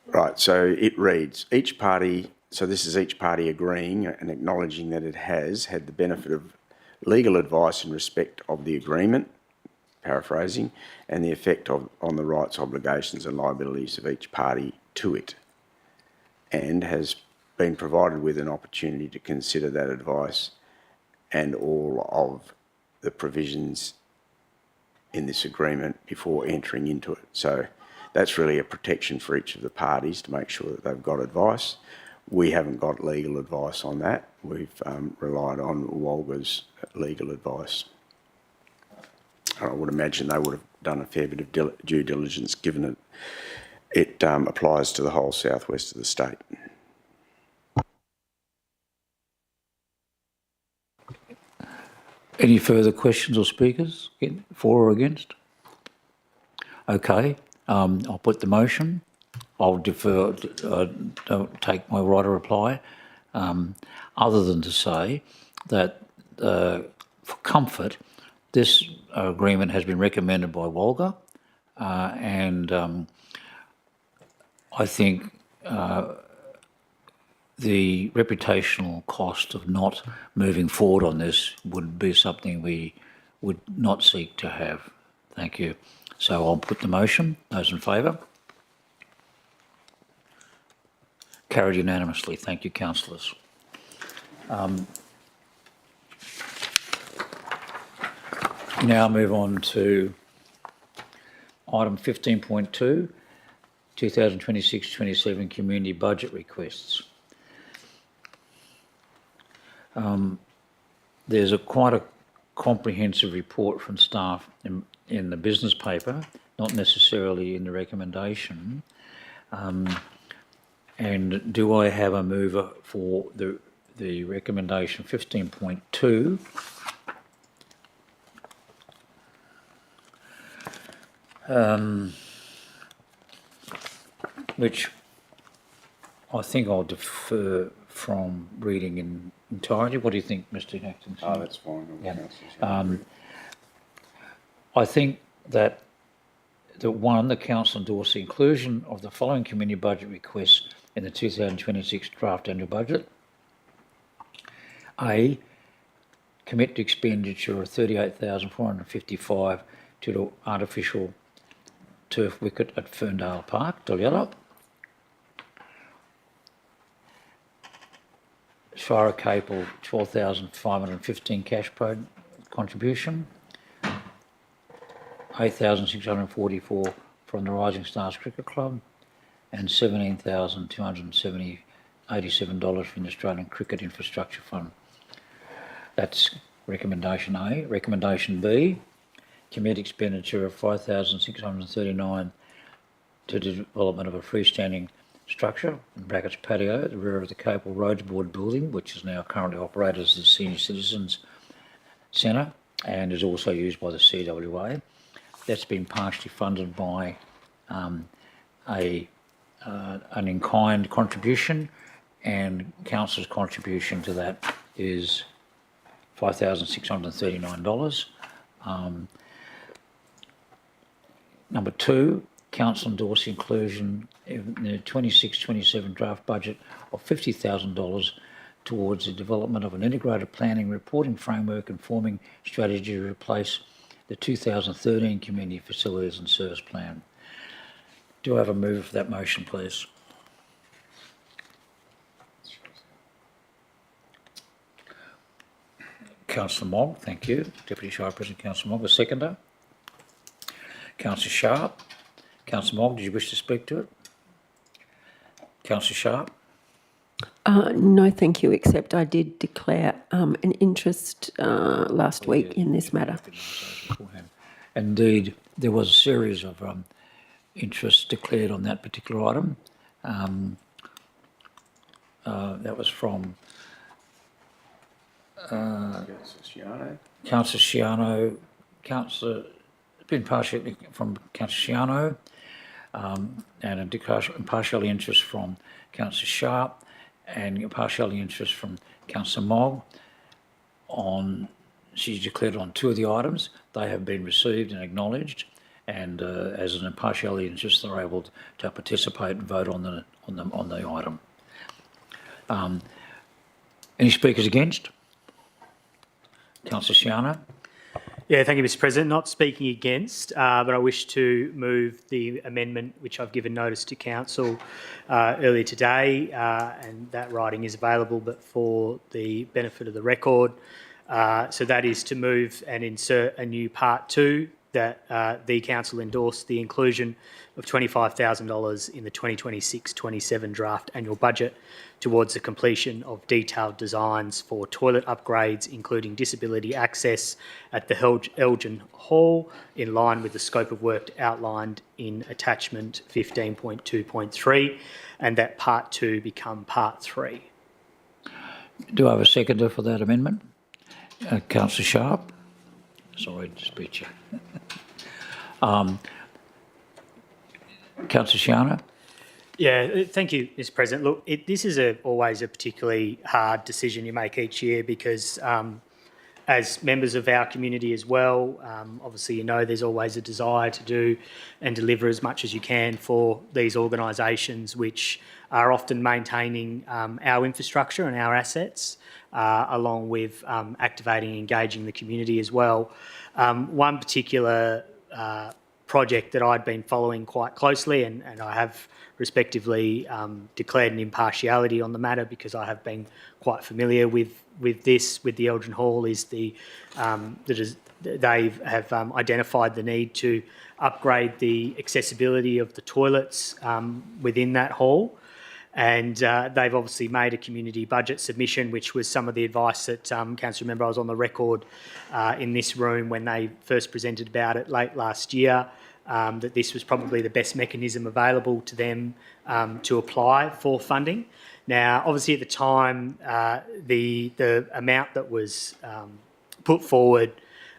Speaker 3: Right, so it reads, each party, so this is each party agreeing and acknowledging that it has had the benefit of legal advice in respect of the agreement, paraphrasing, and the effect on the rights, obligations and liabilities of each party to it, and has been provided with an opportunity to consider that advice and all of the provisions in this agreement before entering into it. So that's really a protection for each of the parties to make sure that they've got advice. We haven't got legal advice on that. We've relied on Walga's legal advice. I would imagine they would have done a fair bit of due diligence, given it applies to the whole southwest of the state.
Speaker 1: Any further questions or speakers, for or against? Okay, I'll put the motion. I'll defer, don't take my right of reply, other than to say that for comfort, this agreement has been recommended by Walga, and I think the reputational cost of not moving forward on this would be something we would not seek to have. Thank you. So I'll put the motion. Those in favour? Carried unanimously. Thank you, councillors. Now move on to item 15.2, 2026-27 community budget requests. There's quite a comprehensive report from staff in the business paper, not necessarily in the recommendation. And do I have a mover for the recommendation 15.2? Which I think I'll defer from reading in entirety. What do you think, Mr. Atkinson?
Speaker 3: Oh, that's fine.
Speaker 1: Yeah. I think that the council endorse the inclusion of the following community budget requests in the 2026 draft annual budget. A, commit to expenditure of $38,455 to the artificial turf wicket at Ferndale Park, Dolyala. Shire of Capel, 12,515 cash contribution. 8,644 from the Rising Stars Cricket Club, and $17,287 from the Australian Cricket Infrastructure Fund. That's recommendation A. Recommendation B, commit expenditure of $5,639 to the development of a freestanding structure, in brackets patio, at the rear of the Capel Roads Board building, which is now currently operated as the Senior Citizens Centre and is also used by the CWA. That's been partially funded by an in-kind contribution, and council's contribution to that is $5,639. Number two, council endorse the inclusion in the 26-27 draft budget of $50,000 towards the development of an integrated planning reporting framework and forming strategy to replace the 2013 Community Facilities and Service Plan. Do I have a mover for that motion, please? Councillor Mogg, thank you. Deputy Shire President Councillor Mogg, the seconder. Councillor Sharp. Councillor Mogg, did you wish to speak to it? Councillor Sharp.
Speaker 5: No, thank you, except I did declare an interest last week in this matter.
Speaker 1: Indeed, there was a series of interests declared on that particular item. That was from Councillor Sciano, been partially from Councillor Sciano, and a partial interest from Councillor Sharp, and a partial interest from Councillor Mogg. She's declared on two of the items. They have been received and acknowledged, and as an impartiality interest, they're able to participate and vote on the item. Any speakers against? Councillor Sciano.
Speaker 8: Yeah, thank you, Mr. President. Not speaking against, but I wish to move the amendment which I've given notice to Council earlier today, and that writing is available, but for the benefit of the record. So that is to move and insert a new Part 2 that the council endorse the inclusion of $25,000 in the 2026-27 draft annual budget towards the completion of detailed designs for toilet upgrades, including disability access at the Elgin Hall, in line with the scope of work outlined in attachment 15.2.3, and that part 2 become part 3.
Speaker 1: Do I have a seconder for that amendment? Councillor Sharp. Sorry to speak you. Councillor Shiana.
Speaker 8: Yeah, thank you, Mr. President. Look, this is always a particularly hard decision you make each year because as members of our community as well, obviously you know there's always a desire to do and deliver as much as you can for these organisations which are often maintaining our infrastructure and our assets, along with activating and engaging the community as well. One particular project that I'd been following quite closely, and I have respectively declared an impartiality on the matter because I have been quite familiar with the Elgin Hall, is they have identified the need to upgrade the accessibility of the toilets within that hall. And they've obviously made a community budget submission, which was some of the advice that, Council, remember I was on the record in this room when they first presented about it late last year, that this was probably the best mechanism available to them to apply for funding. Now, obviously at the time, the amount that was put forward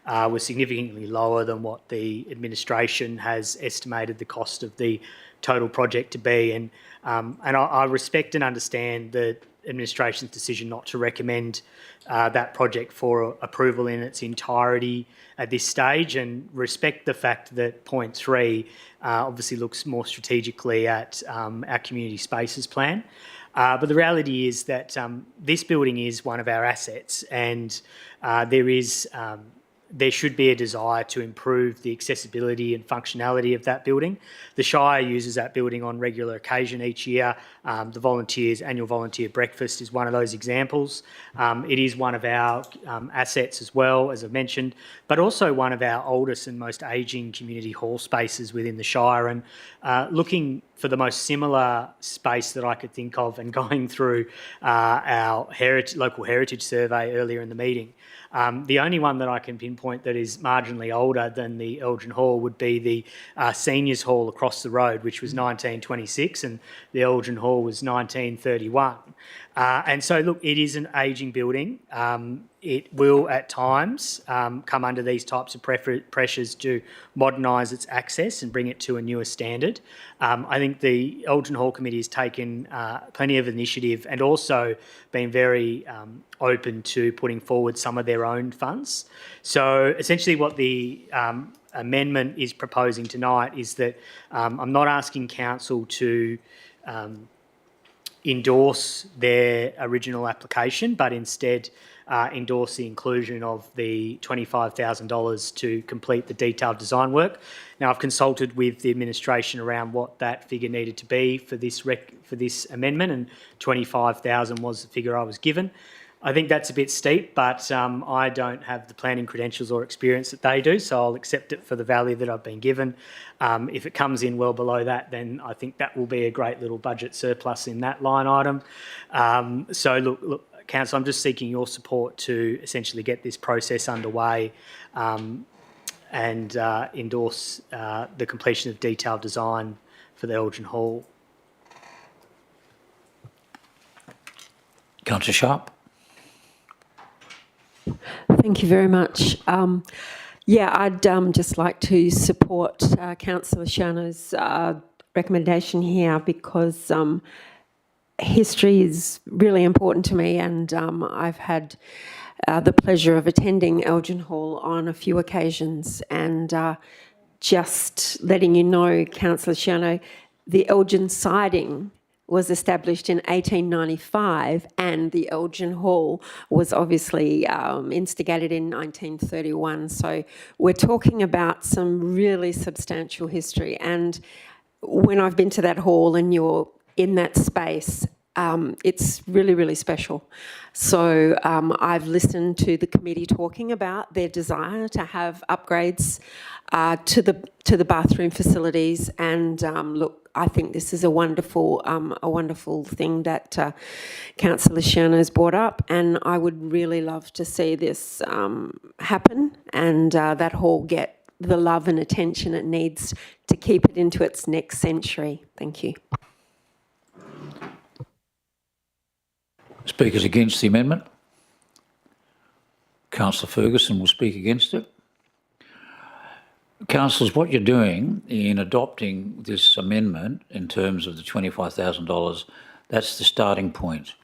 Speaker 8: was significantly lower than what the administration has estimated the cost of the total project to be. And I respect and understand the administration's decision not to recommend that project for approval in its entirety at this stage, and respect the fact that point 3 obviously looks more strategically at our community spaces plan. But the reality is that this building is one of our assets, and there should be a desire to improve the accessibility and functionality of that building. The Shire uses that building on regular occasion each year. The annual volunteer breakfast is one of those examples. It is one of our assets as well, as I've mentioned, but also one of our oldest and most ageing community hall spaces within the Shire. And looking for the most similar space that I could think of, and going through our local heritage survey earlier in the meeting, the only one that I can pinpoint that is marginally older than the Elgin Hall would be the Seniors Hall across the road, which was 1926, and the Elgin Hall was 1931. And so, look, it is an ageing building. It will, at times, come under these types of pressures to modernise its access and bring it to a newer standard. I think the Elgin Hall Committee has taken plenty of initiative and also been very open to putting forward some of their own funds. So essentially what the amendment is proposing tonight is that I'm not asking council to endorse their original application, but instead endorse the inclusion of the $25,000 to complete the detailed design work. Now, I've consulted with the administration around what that figure needed to be for this amendment, and $25,000 was the figure I was given. I think that's a bit steep, but I don't have the planning credentials or experience that they do, so I'll accept it for the value that I've been given. If it comes in well below that, then I think that will be a great little budget surplus in that line item. So look, Council, I'm just seeking your support to essentially get this process underway and endorse the completion of detailed design for the Elgin Hall.
Speaker 1: Councillor Sharp.
Speaker 5: Thank you very much. I'd just like to support Councillor Shiana's recommendation here because history is really important to me, and I've had the pleasure of attending Elgin Hall on a few occasions, and just letting you know, Councillor Shiana, the Elgin siding was established in 1895, and the Elgin Hall was obviously instigated in 1931. So we're talking about some really substantial history. And when I've been to that hall and you're in that space, it's really, really special. So I've listened to the committee talking about their desire to have upgrades to the bathroom facilities, and look, I think this is a wonderful thing that Councillor Shiano has brought up, and I would really love to see this happen, and that hall get the love and attention it needs to keep it into its next century. Thank you.
Speaker 1: Speakers against the amendment? Councillor Ferguson will speak against it. Councillors, what you're doing in adopting this amendment in terms of the $25,000, that's the starting point.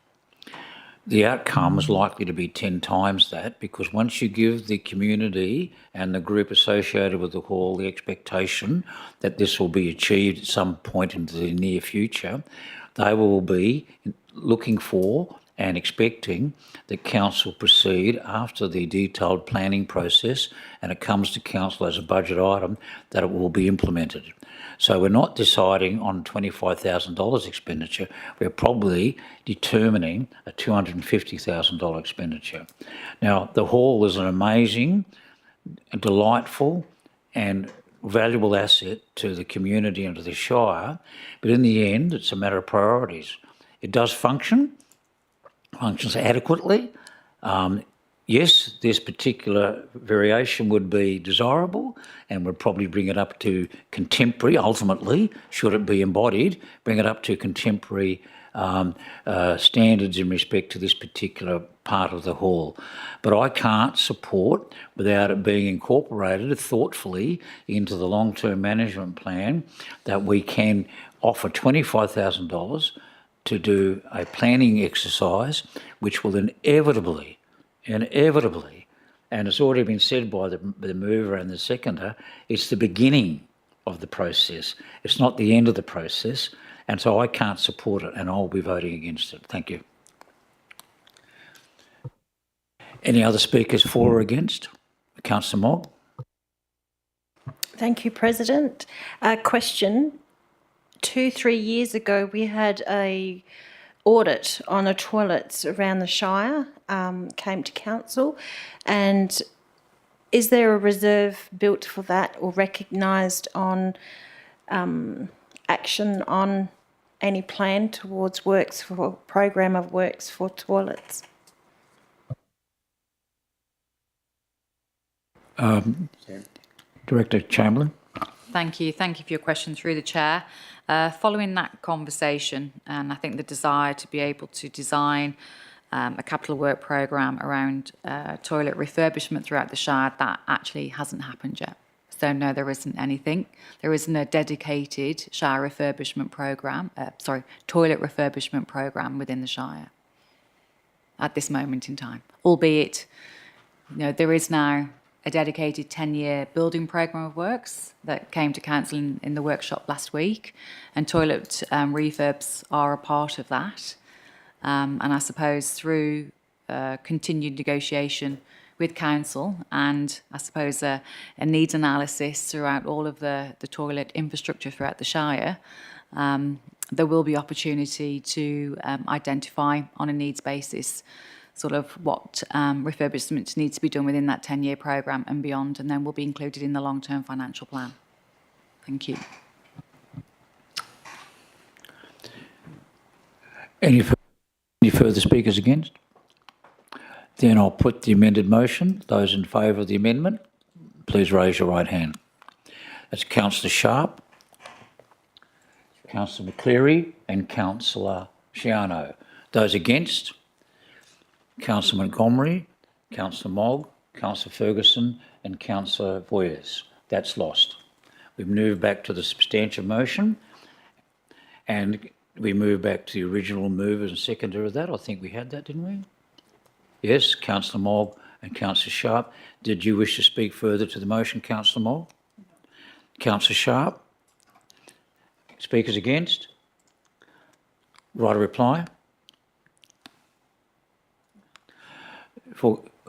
Speaker 1: The outcome is likely to be 10 times that, because once you give the community and the group associated with the hall the expectation that this will be achieved at some point into the near future, they will be looking for and expecting that council proceed after the detailed planning process and it comes to council as a budget item, that it will be implemented. So we're not deciding on $25,000 expenditure, we're probably determining a $250,000 expenditure. Now, the hall is an amazing, delightful and valuable asset to the community and to the Shire, but in the end, it's a matter of priorities. It does functions adequately. Yes, this particular variation would be desirable and would probably bring it up to contemporary, ultimately, should it be embodied, bring it up to contemporary standards in respect to this particular part of the hall. But I can't support, without it being incorporated thoughtfully into the long-term management plan, that we can offer $25,000 to do a planning exercise which will inevitably, and it's already been said by the mover and the seconder, it's the beginning of the process. It's not the end of the process, and so I can't support it and I'll be voting against it. Thank you. Any other speakers for or against? Councillor Mogg.
Speaker 9: Thank you, President. Question. 2-3 years ago, we had a audit on the toilets around the Shire, came to council, and is there a reserve built for that or recognised on action on any plan towards works for program of works for toilets?
Speaker 1: Director Chamberlain.
Speaker 7: Thank you. Thank you for your question through the chair. Following that conversation, and I think the desire to be able to design a capital work programme around toilet refurbishment throughout the Shire, that actually hasn't happened yet. So no, there isn't anything. There isn't a dedicated Shire refurbishment programme, toilet refurbishment programme within the Shire at this moment in time. Albeit, there is now a dedicated 10-year building programme of works that came to council in the workshop last week, and toilet refurbs are a part of that. And I suppose through continued negotiation with council and I suppose a needs analysis throughout all of the toilet infrastructure throughout the Shire, there will be opportunity to identify on a needs basis sort of what refurbishment needs to be done within that 10-year programme and beyond, and then will be included in the long-term financial plan. Thank you.
Speaker 1: Any further speakers against? Then I'll put the amended motion. Those in favour of the amendment, please raise your right hand. That's Councillor Sharp, Councillor McCleary and Councillor Shiano. Those against? Councillor Montgomery, Councillor Mogg, Councillor Ferguson and Councillor Voyers. That's lost. We've moved back to the substantive motion and we move back to the original mover and seconder of that. I think we had that, didn't we? Yes, Councillor Mogg and Councillor Sharp. Did you wish to speak further to the motion, Councillor Mogg? Councillor Sharp? Speakers against? Right of reply?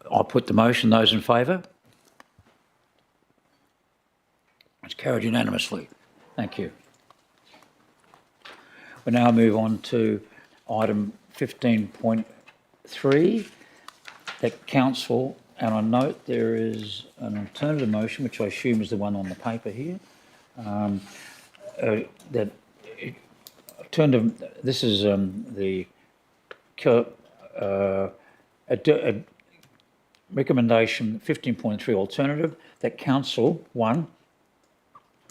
Speaker 1: I'll put the motion. Those in favour? It's carried unanimously. Thank you. We now move on to item 15.3, that council, and I note there is an alternative motion, which I assume is the one on the paper here, that alternative, this is the recommendation 15.3 alternative, that council, 1,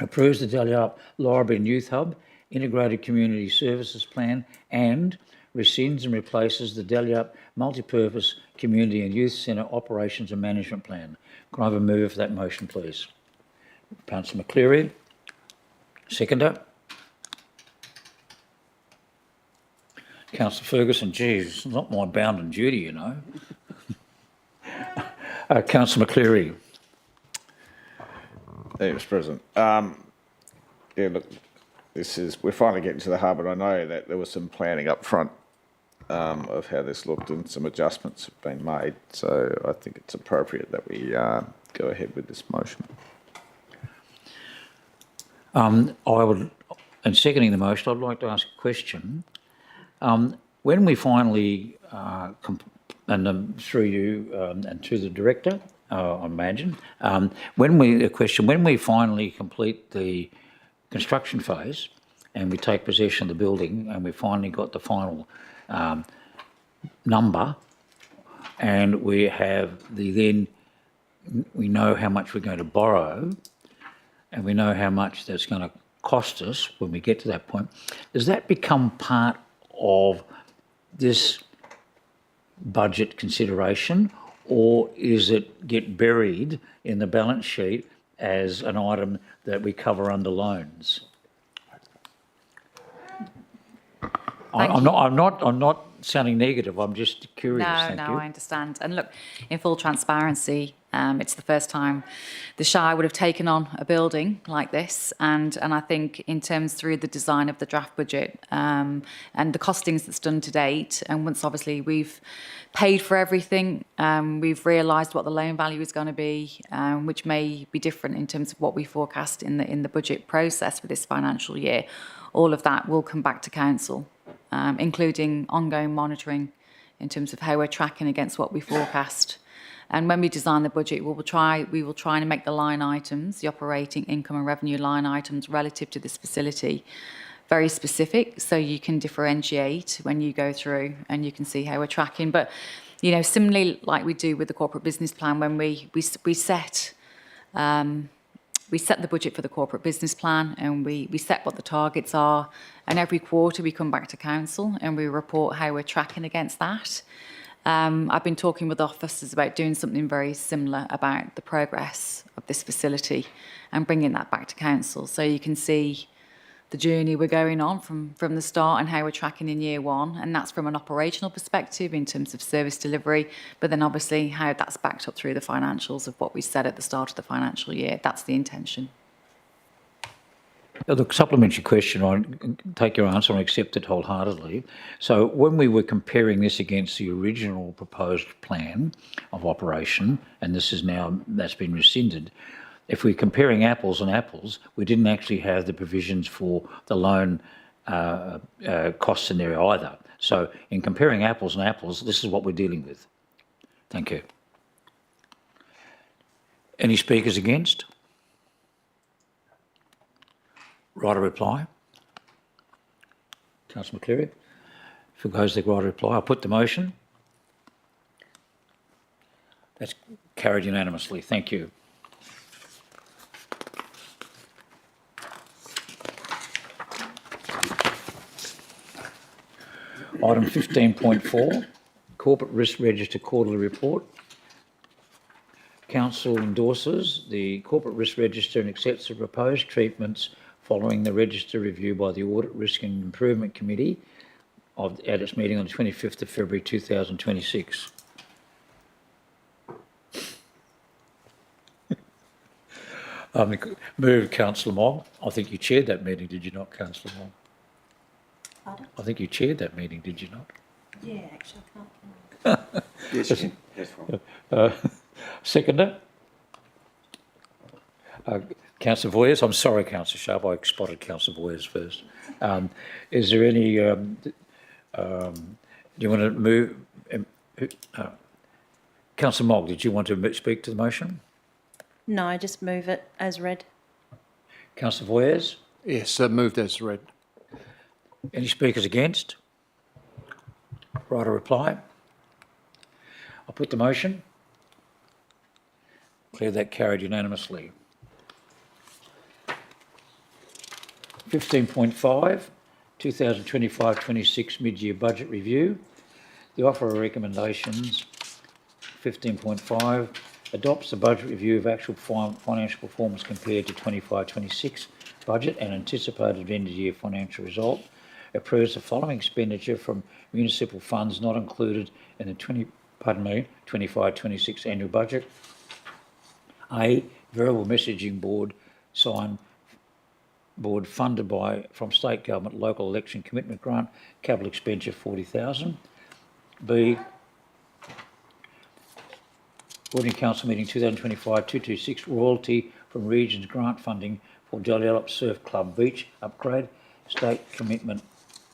Speaker 1: approves the Dalyellup Library and Youth Hub Integrated Community Services Plan and rescinds and replaces the Dalyellup Multipurpose Community and Youth Centre Operations and Management Plan. Can I have a move for that motion, please? Councillor McCleary. Seconder. Councillor Ferguson. Geez, it's not my bounden duty, you know. Councillor McCleary.
Speaker 6: Thank you, Mr. President. Yeah, look, we're finally getting to the hub, and I know that there was some planning up front of how this looked, and some adjustments have been made. So I think it's appropriate that we go ahead with this motion.
Speaker 1: I would, in seconding the motion, I'd like to ask a question. When we finally, through you and to the director, I imagine, when we finally complete the construction phase and we take possession of the building and we finally got the final number, and we have we know how much we're going to borrow, and we know how much that's going to cost us when we get to that point, does that become part of this budget consideration, or is it get buried in the balance sheet as an item that we cover under loans? I'm not sounding negative. I'm just curious.
Speaker 7: No, I understand. And look, in full transparency, it's the first time the Shire would have taken on a building like this, and I think in terms through the design of the draft budget and the costings that's done to date, and once obviously we've paid for everything, we've realised what the loan value is going to be, which may be different in terms of what we forecast in the budget process for this financial year. All of that will come back to council, including ongoing monitoring in terms of how we're tracking against what we forecast. And when we design the budget, we will try and make the line items, the operating income and revenue line items relative to this facility, very specific, so you can differentiate when you go through and you can see how we're tracking. But, you know, similarly like we do with the corporate business plan, when we set the budget for the corporate business plan, and we set what the targets are, and every quarter we come back to council and we report how we're tracking against that. I've been talking with officers about doing something very similar about the progress of this facility and bringing that back to council, so you can see the journey we're going on from the start and how we're tracking in year one, and that's from an operational perspective in terms of service delivery, but then obviously how that's backed up through the financials of what we said at the start of the financial year. That's the intention.
Speaker 1: The supplementary question, I take your answer and accept it wholeheartedly. So when we were comparing this against the original proposed plan of operation, and that's been rescinded, if we're comparing apples and apples, we didn't actually have the provisions for the loan costs in there either. So in comparing apples and apples, this is what we're dealing with. Thank you. Any speakers against? Right of reply. Councillor McCleary. If it goes the right of reply, I'll put the motion. That's carried unanimously. Thank you. Item 15.4, Corporate Risk Register Quarterly Report. Council endorses the Corporate Risk Register and accepts the proposed treatments following the register review by the Audit Risk and Improvement Committee at its meeting on the 25th of February 2026. Moved, Councillor Mogg. I think you chaired that meeting, did you not, Councillor Mogg?
Speaker 9: Pardon?
Speaker 1: I think you chaired that meeting, did you not?
Speaker 9: Yeah, actually, I can't.
Speaker 3: Yes, that's fine.
Speaker 1: Seconder? Councillor Voyers. I'm sorry, Councillor Sharp, I spotted Councillor Voyers first. Is there any Do you want to move? Councillor Mogg, did you want to speak to the motion?
Speaker 9: No, I just move it as read.
Speaker 1: Councillor Voyers?
Speaker 10: Yes, moved as read.
Speaker 1: Any speakers against? Right, a reply. I'll put the motion. Declare that carried unanimously. 15.5, 2025-26 mid-year budget review. The offer of recommendations, 15.5, adopts the budget review of actual financial performance compared to 25-26 budget and anticipated end-of-year financial result. Approves the following expenditure from municipal funds not included in the 25-26 annual budget. A, variable messaging board funded from state government local election commitment grant, capital expenditure 40,000. B, Ordinary Council Meeting 2025-226 royalty from regions grant funding for Develop Surf Club Beach upgrade, state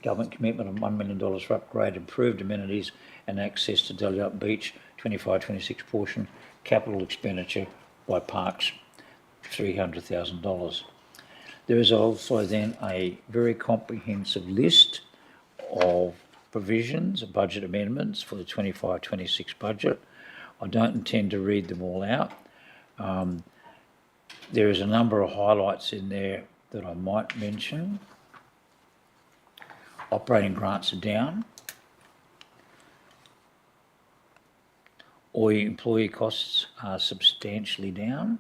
Speaker 1: government commitment of $1 million for upgrade, improved amenities and access to Develop Beach 25-26 portion, capital expenditure by Parks $300,000. There is also then a very comprehensive list of provisions, budget amendments for the 25-26 budget. I don't intend to read them all out. There is a number of highlights in there that I might mention. Operating grants are down. All employee costs are substantially down.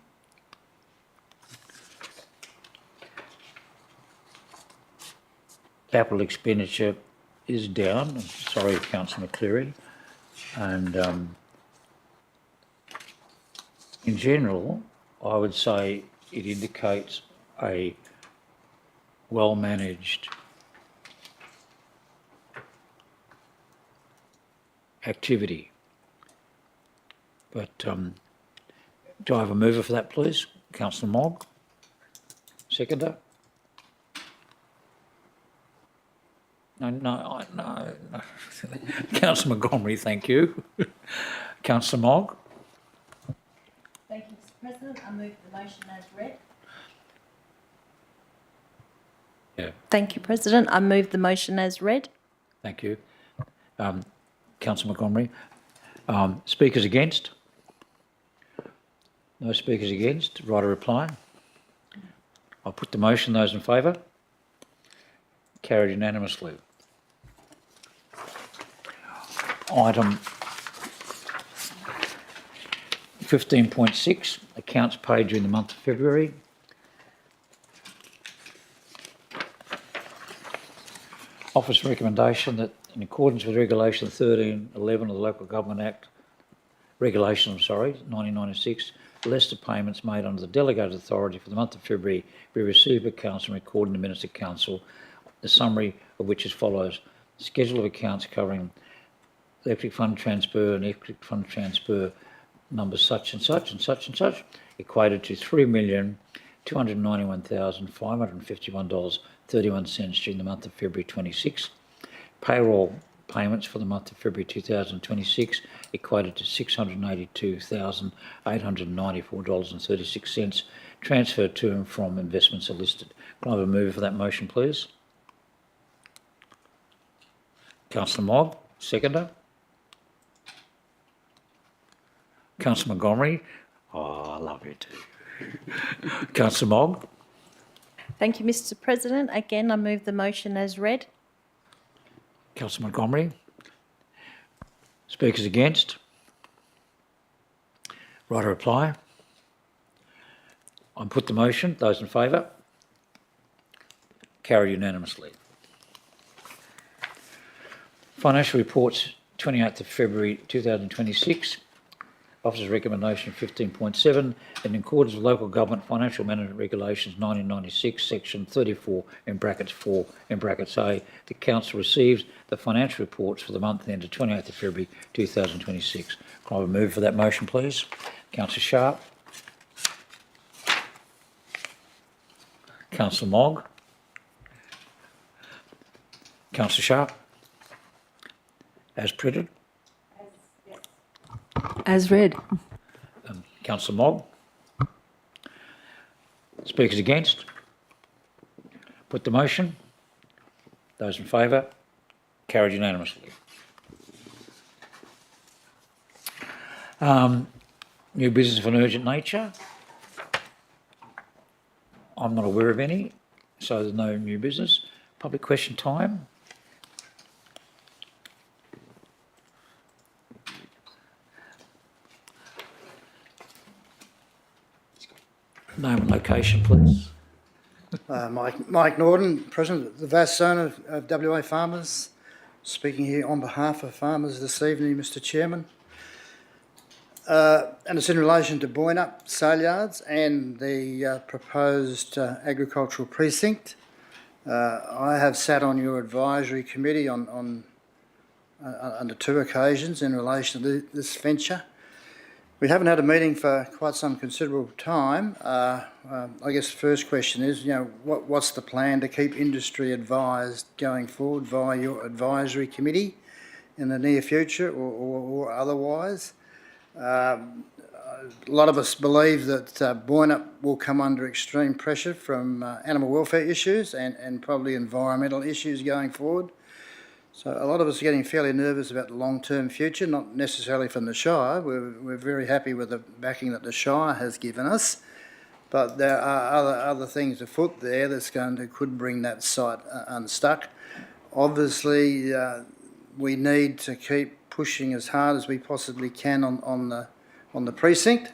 Speaker 1: Capital expenditure is down. Sorry, Councillor McCleary. And in general, I would say it indicates a well-managed activity. But do I have a mover for that, please? Councillor Mogg. Seconder? No. Councillor Montgomery, thank you. Councillor Mogg.
Speaker 9: Thank you, Mr. President. I move the motion as read.
Speaker 1: Yeah,
Speaker 9: Thank you, President. I move the motion as read.
Speaker 1: thank you. Councillor Montgomery. Speakers against? No speakers against. Right, a reply. I'll put the motion. Those in favour? Carried unanimously. Item 15.6, accounts paid during the month of February. Office recommendation that in accordance with Regulation 1311 of the Local Government Act, Regulation, 1996, the list of payments made under the delegated authority for the month of February be received by Council and recorded in the minutes of Council, the summary of which is follows. Schedule of accounts covering electric fund transfer and electric fund transfer numbers such and such and such and such, equated to $3,291,551.31 during the month of February 26. Payroll payments for the month of February 2026 equated to $682,894.36, transferred to and from investments are listed. Can I have a mover for that motion, please? Councillor Mogg, seconder. Councillor Montgomery. Oh, I love you too. Councillor Mogg.
Speaker 9: Thank you, Mr. President. Again, I move the motion as read.
Speaker 1: Councillor Montgomery. Speakers against? Right, a reply. I put the motion. Those in favour? Carried unanimously. Financial reports 28th of February 2026. Officer's recommendation 15.7, in accordance with Local Government Financial Management Regulations 1996, Section 34 in brackets 4 in brackets A, the Council receives the financial reports for the month ended 28th of February 2026. Can I have a move for that motion, please? Councillor Sharp. Councillor Mogg. Councillor Sharp. as printed.
Speaker 5: As read.
Speaker 1: Councillor Mogg. Speakers against? Put the motion. Those in favour? Carried unanimously. New business of an urgent nature. I'm not aware of any, so there's no new business. Public question time. Name and location, please.
Speaker 2: Mike Norton, President of the vast zone of WA Farmers, speaking here on behalf of farmers this evening, Mr Chairman. And it's in relation to Boynup sale yards and the proposed agricultural precinct. I have sat on your advisory committee on under 2 occasions in relation to this venture. We haven't had a meeting for quite some considerable time. I guess the first question is, what's the plan to keep industry advised going forward via your advisory committee in the near future or otherwise? A lot of us believe that Boynup will come under extreme pressure from animal welfare issues and probably environmental issues going forward. So a lot of us are getting fairly nervous about the long-term future, not necessarily from the Shire. We're very happy with the backing that the Shire has given us, but there are other things afoot there could bring that site unstuck. Obviously, we need to keep pushing as hard as we possibly can on the precinct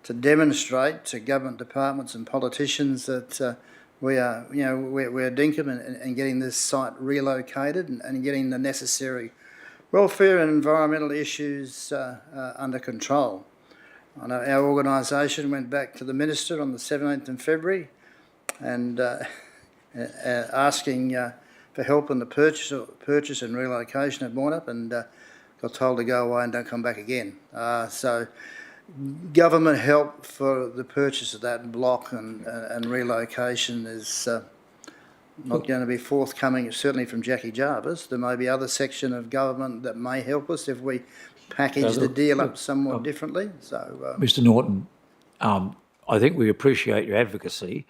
Speaker 2: to demonstrate to government departments and politicians that we're dinkum and getting this site relocated and getting the necessary welfare and environmental issues under control. I know our organisation went back to the Minister on the 17th of February and asking for help in the purchase and relocation of Boynup, and got told to go away and don't come back again. So government help for the purchase of that block and relocation is not going to be forthcoming, certainly from Jackie Jarvis. There may be other section of government that may help us if we package the deal up somewhat differently. So,
Speaker 1: Mr Norton, I think we appreciate your advocacy,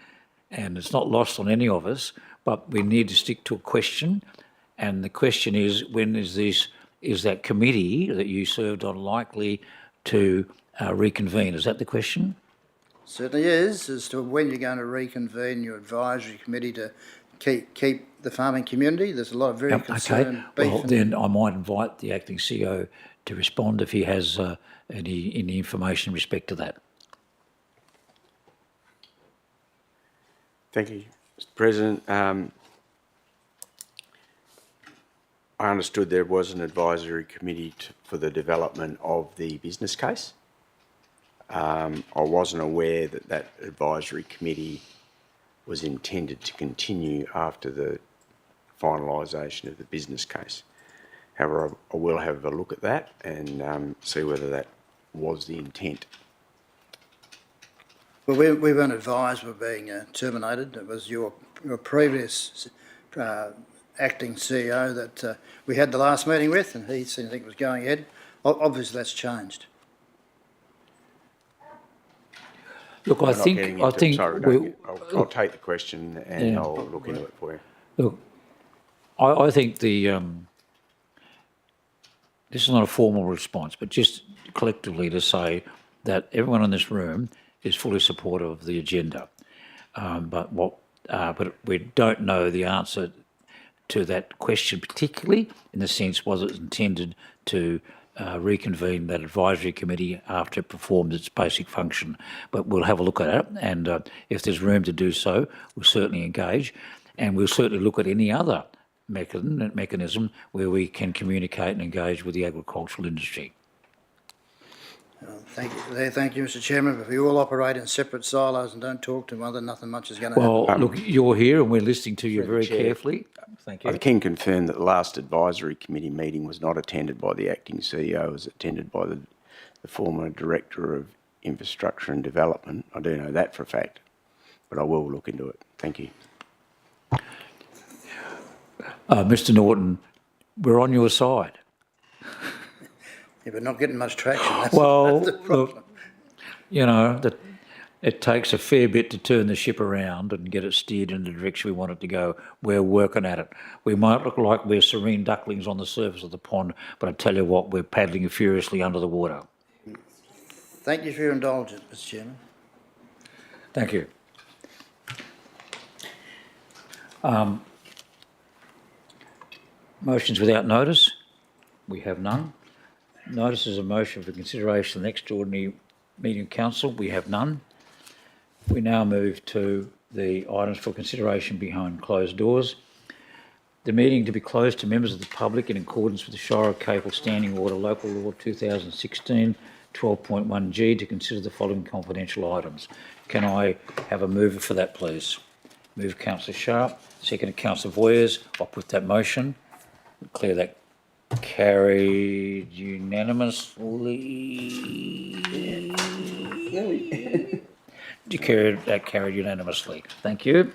Speaker 1: and it's not lost on any of us, but we need to stick to a question, and the question is, when is that committee that you served on likely to reconvene? Is that the question?
Speaker 2: certainly is, as to when you're going to reconvene your advisory committee to keep the farming community. There's a lot of very concerned beef.
Speaker 1: Well, then I might invite the acting CEO to respond if he has any information in respect to that.
Speaker 3: Thank you, Mr President. I understood there was an advisory committee for the development of the business case. I wasn't aware that advisory committee was intended to continue after the finalisation of the business case. However, I will have a look at that and see whether that was the intent.
Speaker 2: Well, we weren't advised we're being terminated. It was your previous acting CEO that we had the last meeting with, and he seemed to think it was going ahead. Obviously, that's changed.
Speaker 1: Look, I think
Speaker 3: I'll take the question and I'll look into it for you.
Speaker 1: Look, I think this is not a formal response, but just collectively to say that everyone in this room is fully supportive of the agenda, but we don't know the answer to that question, particularly in the sense, was it intended to reconvene that advisory committee after it performed its basic function? But we'll have a look at it, and if there's room to do so, we'll certainly engage, and we'll certainly look at any other mechanism where we can communicate and engage with the agricultural industry.
Speaker 2: Thank you, Mr Chairman. If we all operate in separate silos and don't talk to one another, nothing much is going to happen.
Speaker 1: Well, look, you're here and we're listening to you very carefully. Thank you.
Speaker 3: I can confirm that the last advisory committee meeting was not attended by the acting CEO, it was attended by the former Director of Infrastructure and Development. I do know that for a fact, but I will look into it. Thank you.
Speaker 1: Mr Norton, we're on your side.
Speaker 11: Yeah, but not getting much traction. That's,
Speaker 1: Well,
Speaker 11: that's the problem.
Speaker 1: look, you know, that it takes a fair bit to turn the ship around and get it steered in the direction we want it to go. We're working at it. We might look like we're serene ducklings on the surface of the pond, but I tell you what, we're paddling furiously under the water.
Speaker 11: Thank you for your indulgence, Mr. Chairman.
Speaker 1: Thank you. Motions without notice? We have none. Notices of motion for consideration of the extraordinary meeting of council? We have none. We now move to the items for consideration behind closed doors. The meeting to be closed to members of the public in accordance with the Shire of Capel Standing Order Local Law 2016 12.1G to consider the following confidential items. Can I have a mover for that, please? Move Councillor Sharp, second Councillor Voyers. I'll put that motion. Declare that carried unanimously. Declare that carried unanimously. Thank you.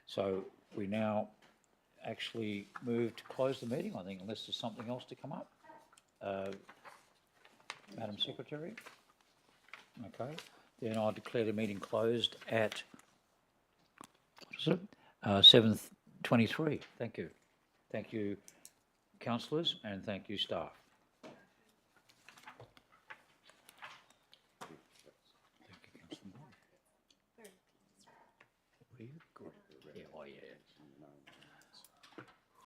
Speaker 1: So we now actually move to close the meeting, I think, unless there's something else to come up. Madam Secretary? Okay. Then I declare the meeting closed at, what is it? 7:23. Thank you. Thank you, councillors, and thank you, staff. Thank you, Councillor Moore. Were you? Good.